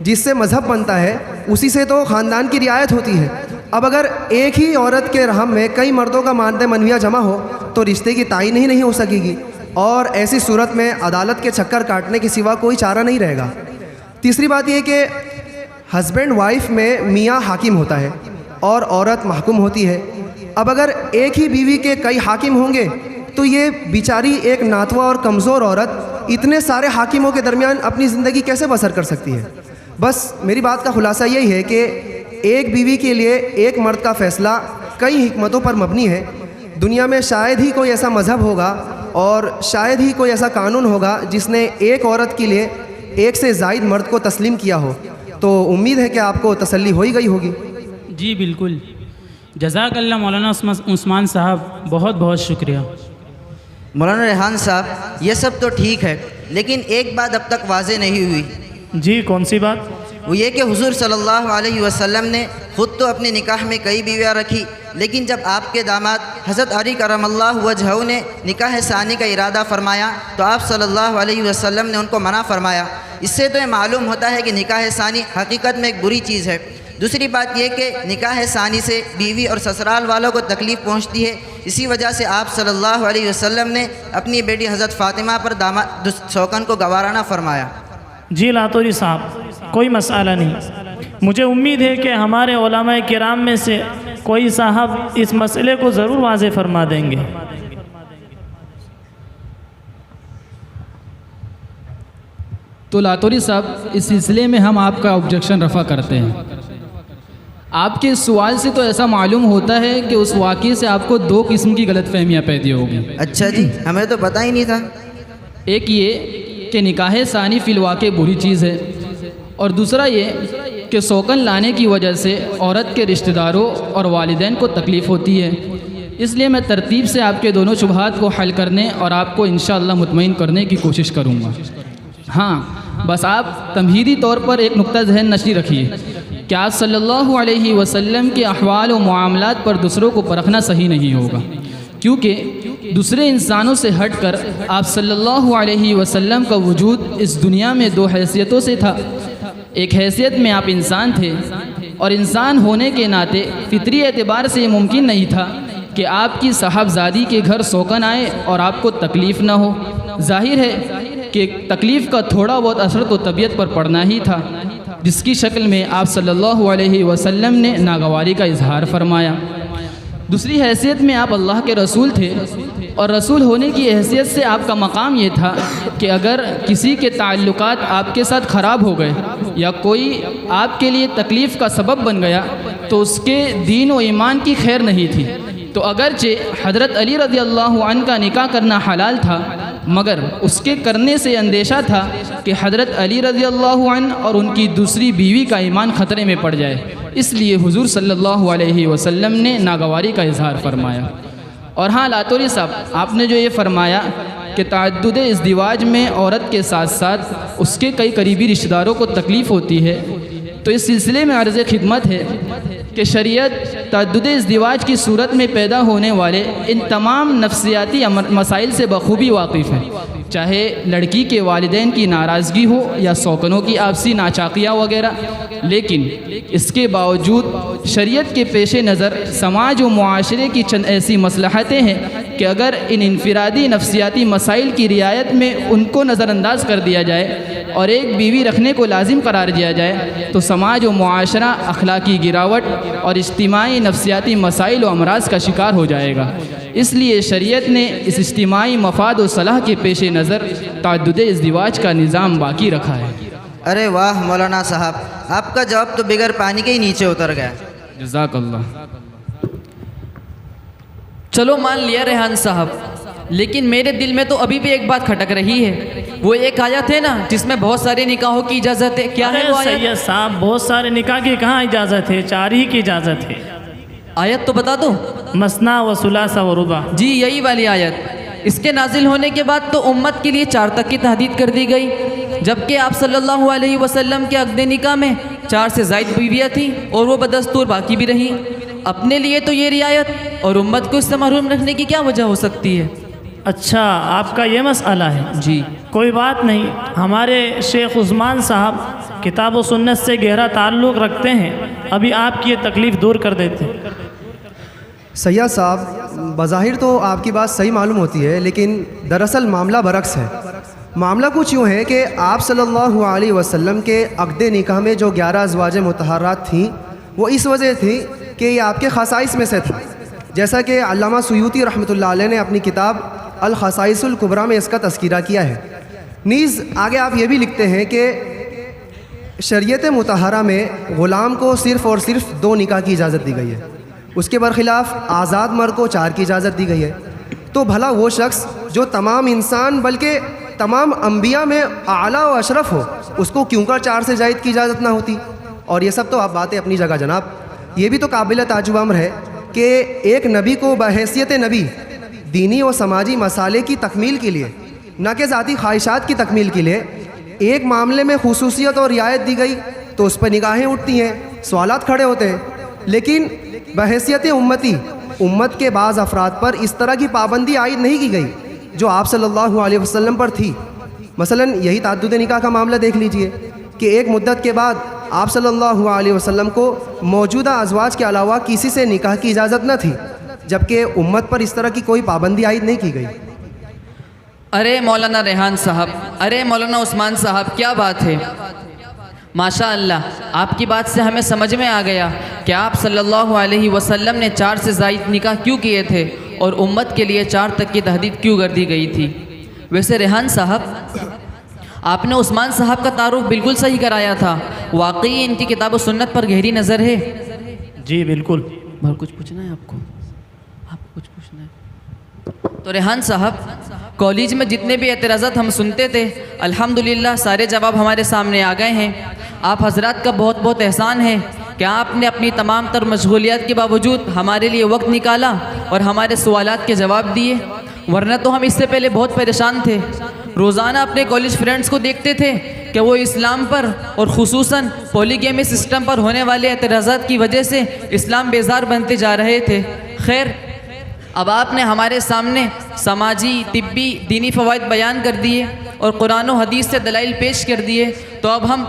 جس سے مذہب بنتا ہے اسی سے تو خاندان کی رعایت ہوتی ہے. اب اگر ایک ہی عورت کے رحم میں کئی مردوں کا مادہ منویہ جمع ہو تو رشتے کی تعین ہی نہیں ہو سکے گی, اور ایسی صورت میں عدالت کے چکر کاٹنے کے سوا کوئی چارہ نہیں رہے گا. تیسری بات یہ کہ ہسبینڈ وائف میں میاں حاکم ہوتا ہے اور عورت محکوم ہوتی ہے. اب اگر ایک ہی بیوی کے کئی حاکم ہوں گے تو یہ بیچاری ایک ناتواں اور کمزور عورت اتنے سارے حاکموں کے درمیان اپنی زندگی کیسے بسر کر سکتی ہے؟ بس میری بات کا خلاصہ یہی ہے کہ ایک بیوی کے لیے ایک مرد کا فیصلہ کئی حکمتوں پر مبنی ہے. دنیا میں شاید ہی کوئی ایسا مذہب ہوگا اور شاید ہی کوئی ایسا قانون ہوگا جس نے ایک عورت کے لیے ایک سے زائد مرد کو تسلیم کیا ہو. تو امید ہے کہ آپ کو تسلی ہو ہی گئی ہوگی. جی بالکل, جزاک اللہ مولانا عثمان صاحب, بہت بہت شکریہ. مولانا ریحان صاحب یہ سب تو ٹھیک ہے, لیکن ایک بات اب تک واضح نہیں ہوئی. جی کون سی بات؟ وہ یہ کہ حضور صلی اللہ علیہ وسلم نے خود تو اپنے نکاح میں کئی بیویاں رکھی, لیکن جب آپ کے داماد حضرت علی کرم اللہ وجہہ نے نکاح ثانی کا ارادہ فرمایا تو آپ صلی اللہ علیہ وسلم نے ان کو منع فرمایا. اس سے تو یہ معلوم ہوتا ہے کہ نکاح ثانی حقیقت میں ایک بری چیز ہے. دوسری بات یہ کہ نکاح ثانی سے بیوی اور سسرال والوں کو تکلیف پہنچتی ہے. اسی وجہ سے آپ صلی اللہ علیہ وسلم نے اپنی بیٹی حضرت فاطمہ پر داماد شوکن کو گوارا نہ فرمایا. جی لاتوری صاحب, کوئی مسئلہ نہیں. مجھے امید ہے کہ ہمارے علماء کرام میں سے کوئی صاحب اس مسئلے کو ضرور واضح فرما دیں گے. تو لاتوری صاحب, اس سلسلے میں ہم آپ کا آبجیکشن رفع کرتے ہیں. آپ کے سوال سے تو ایسا معلوم ہوتا ہے کہ اس واقعے سے آپ کو 2 قسم کی غلط فہمیاں پیدا ہوگی. اچھا جی, ہمیں تو پتہ ہی نہیں تھا. ایک یہ کہ نکاح ثانی فی الواقع بری چیز ہے, اور دوسرا یہ کہ سوکن لانے کی وجہ سے عورت کے رشتہ داروں اور والدین کو تکلیف ہوتی ہے. اس لیے میں ترتیب سے آپ کے دونوں شبہات کو حل کرنے اور آپ کو انشاءاللہ مطمئن کرنے کی کوشش کروں گا. ہاں بس آپ تمہیدی طور پر ایک نقطہ ذہن نشی رکھیے کہ آپ صلی اللہ علیہ وسلم کے احوال و معاملات پر دوسروں کو پرکھنا صحیح نہیں ہوگا, کیونکہ دوسرے انسانوں سے ہٹ کر آپ صلی اللہ علیہ وسلم کا وجود اس دنیا میں 2 حیثیتوں سے تھا. ایک حیثیت میں آپ انسان تھے, اور انسان ہونے کے ناطے فطری اعتبار سے یہ ممکن نہیں تھا کہ آپ کی صاحبزادی کے گھر سوکن آئے اور آپ کو تکلیف نہ ہو. ظاہر ہے کہ تکلیف کا تھوڑا بہت اثر تو طبیعت پر پڑنا ہی تھا, جس کی شکل میں آپ صلی اللہ علیہ وسلم نے ناگواری کا اظہار فرمایا. دوسری حیثیت میں آپ اللہ کے رسول تھے, اور رسول ہونے کی حیثیت سے آپ کا مقام یہ تھا کہ اگر کسی کے تعلقات آپ کے ساتھ خراب ہو گئے یا کوئی آپ کے لیے تکلیف کا سبب بن گیا تو اس کے دین و ایمان کی خیر نہیں تھی. تو اگرچہ حضرت علی رضی اللہ عنہ کا نکاح کرنا حلال تھا, مگر اس کے کرنے سے اندیشہ تھا کہ حضرت علی رضی اللہ عنہ اور ان کی دوسری بیوی کا ایمان خطرے میں پڑ جائے. اس لیے حضور صلی اللہ علیہ وسلم نے ناگواری کا اظہار فرمایا. اور ہاں لاتوری صاحب, آپ نے جو یہ فرمایا کہ تعدد ازدواج میں عورت کے ساتھ ساتھ اس کے کئی قریبی رشتہ داروں کو تکلیف ہوتی ہے, تو اس سلسلے میں عرض خدمت ہے کہ شریعت تعدد ازدواج کی صورت میں پیدا ہونے والے ان تمام نفسیاتی مسائل سے بخوبی واقف ہے, چاہے لڑکی کے والدین کی ناراضگی ہو یا سوکنوں کی آپسی ناچاقیاں وغیرہ. لیکن اس کے باوجود شریعت کے پیش نظر سماج و معاشرے کی چند ایسی مصلحتیں ہیں کہ اگر ان انفرادی نفسیاتی مسائل کی رعایت میں ان کو نظر انداز کر دیا جائے اور ایک بیوی رکھنے کو لازم قرار دیا جائے تو سماج و معاشرہ اخلاقی گراوٹ اور اجتماعی نفسیاتی مسائل و امراض کا شکار ہو جائے گا. اس لیے شریعت نے اس اجتماعی مفاد و صلاح کے پیش نظر تعدد ازدواج کا نظام باقی رکھا ہے. ارے واہ مولانا صاحب, آپ کا جواب تو بغیر پانی کے ہی نیچے اتر گیا. جزاک اللہ. چلو مان لیا ریحان صاحب, لیکن میرے دل میں تو ابھی بھی ایک بات کھٹک رہی ہے، وہ ایک آیت ہے نا جس میں بہت سارے نکاحوں کی اجازت ہے، کیا ہے وہ آیت؟ سید صاحب بہت سارے نکاح کی کہاں اجازت ہے، 4 ہی کی اجازت ہے، آیت تو بتا دو۔ مثنا و ثلاث و رباع۔ جی یہی والی آیت، اس کے نازل ہونے کے بعد تو امت کے لیے 4 تک کی تحدید کر دی گئی، جبکہ آپ صلی اللہ علیہ وسلم کے عقد نکاح میں 4 سے زائد بیویاں تھیں اور وہ بدستور باقی بھی رہیں۔ اپنے لیے تو یہ رعایت اور امت کو اس سے محروم رکھنے کی کیا وجہ ہو سکتی ہے؟ اچھا آپ کا یہ مسئلہ ہے، جی کوئی بات نہیں، ہمارے شیخ عثمان صاحب کتاب و سنت سے گہرا تعلق رکھتے ہیں، ابھی آپ کی یہ تکلیف دور کر دیتے ہیں۔ سید صاحب بظاہر تو آپ کی بات صحیح معلوم ہوتی ہے، لیکن دراصل معاملہ برعکس ہے۔ معاملہ کچھ یوں ہے کہ آپ صلی اللہ علیہ وسلم کے عقد نکاح میں جو 11 ازواج مطہرات تھیں وہ اس وجہ تھی کہ یہ آپ کے خصائص میں سے تھا، جیسا کہ علامہ سیوطی رحمۃ اللہ علیہ نے اپنی کتاب الخصائص الکبریٰ میں اس کا تذکرہ کیا ہے۔ نیز آگے آپ یہ بھی لکھتے ہیں کہ شریعت مطہرہ میں غلام کو صرف اور صرف 2 نکاح کی اجازت دی گئی ہے، اس کے برخلاف آزاد مرد کو 4 کی اجازت دی گئی ہے۔ تو بھلا وہ شخص جو تمام انسان بلکہ تمام انبیاء میں اعلیٰ و اشرف ہو، اس کو کیوں کر 4 سے زائد کی اجازت نہ ہوتی؟ اور یہ سب تو آپ باتیں اپنی جگہ جناب، یہ بھی تو قابل تعجب امر ہے کہ ایک نبی کو بحیثیت نبی دینی و سماجی مسالے کی تکمیل کے لیے، نہ کہ ذاتی خواہشات کی تکمیل کے لیے، ایک معاملے میں خصوصیت اور رعایت دی گئی تو اس پہ نگاہیں اٹھتی ہیں، سوالات کھڑے ہوتے ہیں۔ لیکن بحیثیت امت کے بعض افراد پر اس طرح کی پابندی عائد نہیں کی گئی جو آپ صلی اللہ علیہ وسلم پر تھی۔ مثلا یہی تعدد نکاح کا معاملہ دیکھ لیجئے کہ ایک مدت کے بعد آپ صلی اللہ علیہ وسلم کو موجودہ ازواج کے علاوہ کسی سے نکاح کی اجازت نہ تھی، جبکہ امت پر اس طرح کی کوئی پابندی عائد نہیں کی گئی۔ ارے مولانا ریحان صاحب، ارے مولانا عثمان صاحب، کیا بات ہے! ماشاء اللہ، آپ کی بات سے ہمیں سمجھ میں آ گیا کہ آپ صلی اللہ علیہ وسلم نے 4 سے زائد نکاح کیوں کیے تھے اور امت کے لیے 4 تک کی تحدید کیوں کر دی گئی تھی۔ ویسے ریحان صاحب، آپ نے عثمان صاحب کا تعارف بالکل صحیح کرایا تھا، واقعی ان کی کتاب و سنت پر گہری نظر ہے۔ جی بالکل۔ اور کچھ پوچھنا ہے آپ کو؟ کچھ پوچھنا ہے تو ریحان صاحب، کالج میں جتنے بھی اعتراضات ہم سنتے تھے، الحمدللہ سارے جواب ہمارے سامنے آ گئے ہیں۔ آپ حضرات کا بہت بہت احسان ہے کہ آپ نے اپنی تمام تر مشغولیات کے باوجود ہمارے لیے وقت نکالا اور ہمارے سوالات کے جواب دیے، ورنہ تو ہم اس سے پہلے بہت پریشان تھے۔ روزانہ اپنے کالج فرینڈز کو دیکھتے تھے کہ وہ اسلام پر اور خصوصاً پولیگیمی سسٹم پر ہونے والے اعتراضات کی وجہ سے اسلام بیزار بنتے جا رہے تھے۔ خیر، اب آپ نے ہمارے سامنے سماجی، طبی، دینی فوائد بیان کر دیے اور قرآن و حدیث سے دلائل پیش کر دیے، تو اب ہم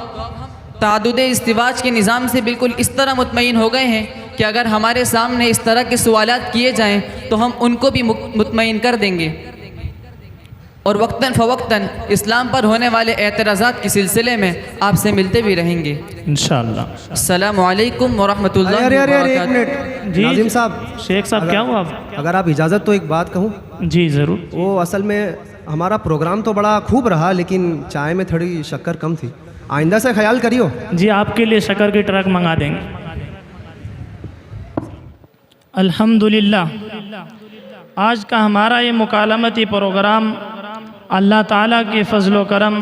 تعدد ازدواج کے نظام سے بالکل اس طرح مطمئن ہو گئے ہیں کہ اگر ہمارے سامنے اس طرح کے سوالات کیے جائیں تو ہم ان کو بھی مطمئن کر دیں گے، اور وقتاً فوقتاً اسلام پر ہونے والے اعتراضات کے سلسلے میں آپ سے ملتے بھی رہیں گے انشاءاللہ۔ السلام علیکم ورحمۃ اللہ ارے ایک وبرکاتہ۔ منٹ جی ناظم صاحب، شیخ صاحب کیا ہوا؟ اگر آپ اجازت تو ایک بات کہوں؟ جی ضرور۔ وہ اصل میں ہمارا پروگرام تو بڑا خوب رہا، لیکن چائے میں تھوڑی شکر کم تھی، آئندہ سے خیال کریو۔ جی آپ کے لیے شکر کی ٹرک منگا دیں گے۔ الحمدللہ، آج کا ہمارا یہ مکالمتی پروگرام اللہ تعالیٰ کے فضل و کرم،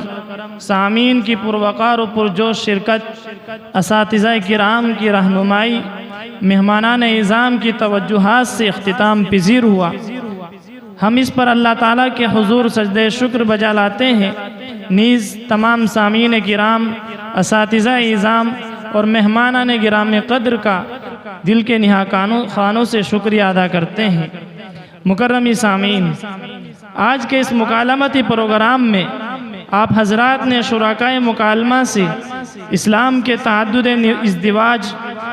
سامعین کی پروقار و پرجوش شرکت، اساتذہ کرام کی رہنمائی، مہمانان اعظام کی توجہات سے اختتام پذیر ہوا۔ ہم اس پر اللہ تعالیٰ کے حضور سجدہ شکر بجا لاتے ہیں، نیز تمام سامعین کرام، اساتذہ اعظام اور مہمانان گرام قدر کا دل کے نہا خانوں سے شکریہ ادا کرتے ہیں۔ مکرمی سامعین، آج کے اس مکالمتی پروگرام میں آپ حضرات نے شرکائے مکالمہ سے اسلام کے تعدد ازدواج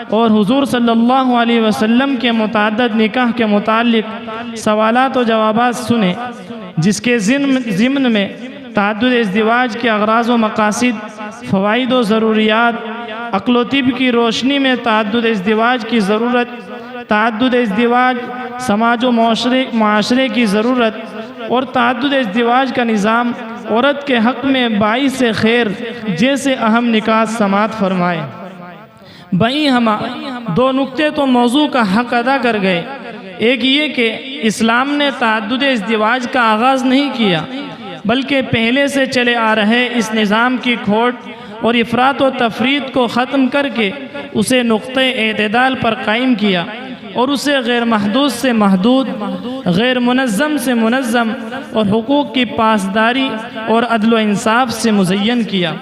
اور حضور صلی اللہ علیہ وسلم کے متعدد نکاح کے متعلق سوالات و جوابات سنے، جس کے ضمن میں تعدد ازدواج کے اغراض و مقاصد، فوائد و ضروریات، عقل و طب کی روشنی میں تعدد ازدواج کی ضرورت، تعدد ازدواج سماج و معاشرے کی ضرورت اور تعدد ازدواج کا نظام عورت کے حق میں باعث خیر جیسے اہم نکات سماعت فرمائے۔ بھائی ہم 2 نکتے تو موضوع کا حق ادا کر گئے۔ ایک یہ کہ اسلام نے تعدد ازدواج کا آغاز نہیں کیا، بلکہ پہلے سے چلے آ رہے اس نظام کی کھوٹ اور افراط و تفریط کو ختم کر کے اسے نقطۂ اعتدال پر قائم کیا اور اسے غیر محدود سے محدود، غیر منظم سے منظم اور حقوق کی پاسداری اور عدل و انصاف سے مزین کیا۔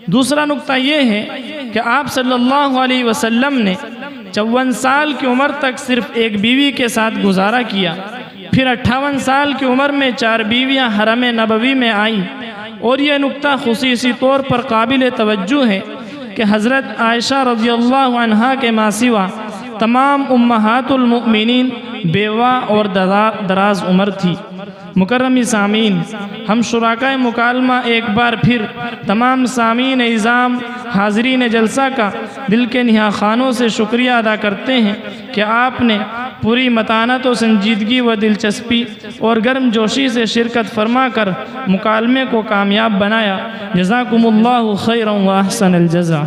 دوسرا نقطہ یہ ہے کہ آپ صلی اللہ علیہ وسلم نے 54 سال کی عمر تک صرف ایک بیوی کے ساتھ گزارا کیا، پھر 58 سال کی عمر میں 4 بیویاں حرم نبوی میں آئیں، اور یہ نقطہ خصوصی طور پر قابل توجہ ہے کہ حضرت عائشہ رضی اللہ عنہا کے ماں سوا تمام امہات المؤمنین بیوہ اور دراز عمر تھی۔ مکرم سامعین، ہم شرکائے مکالمہ ایک بار پھر تمام سامعین اعظام حاضرین جلسہ کا دل کے نہا خانوں سے شکریہ ادا کرتے ہیں کہ آپ نے پوری متانت و سنجیدگی و دلچسپی اور گرم جوشی سے شرکت فرما کر مکالمے کو کامیاب بنایا۔ جزاکم اللہ خیرا و احسن الجزا۔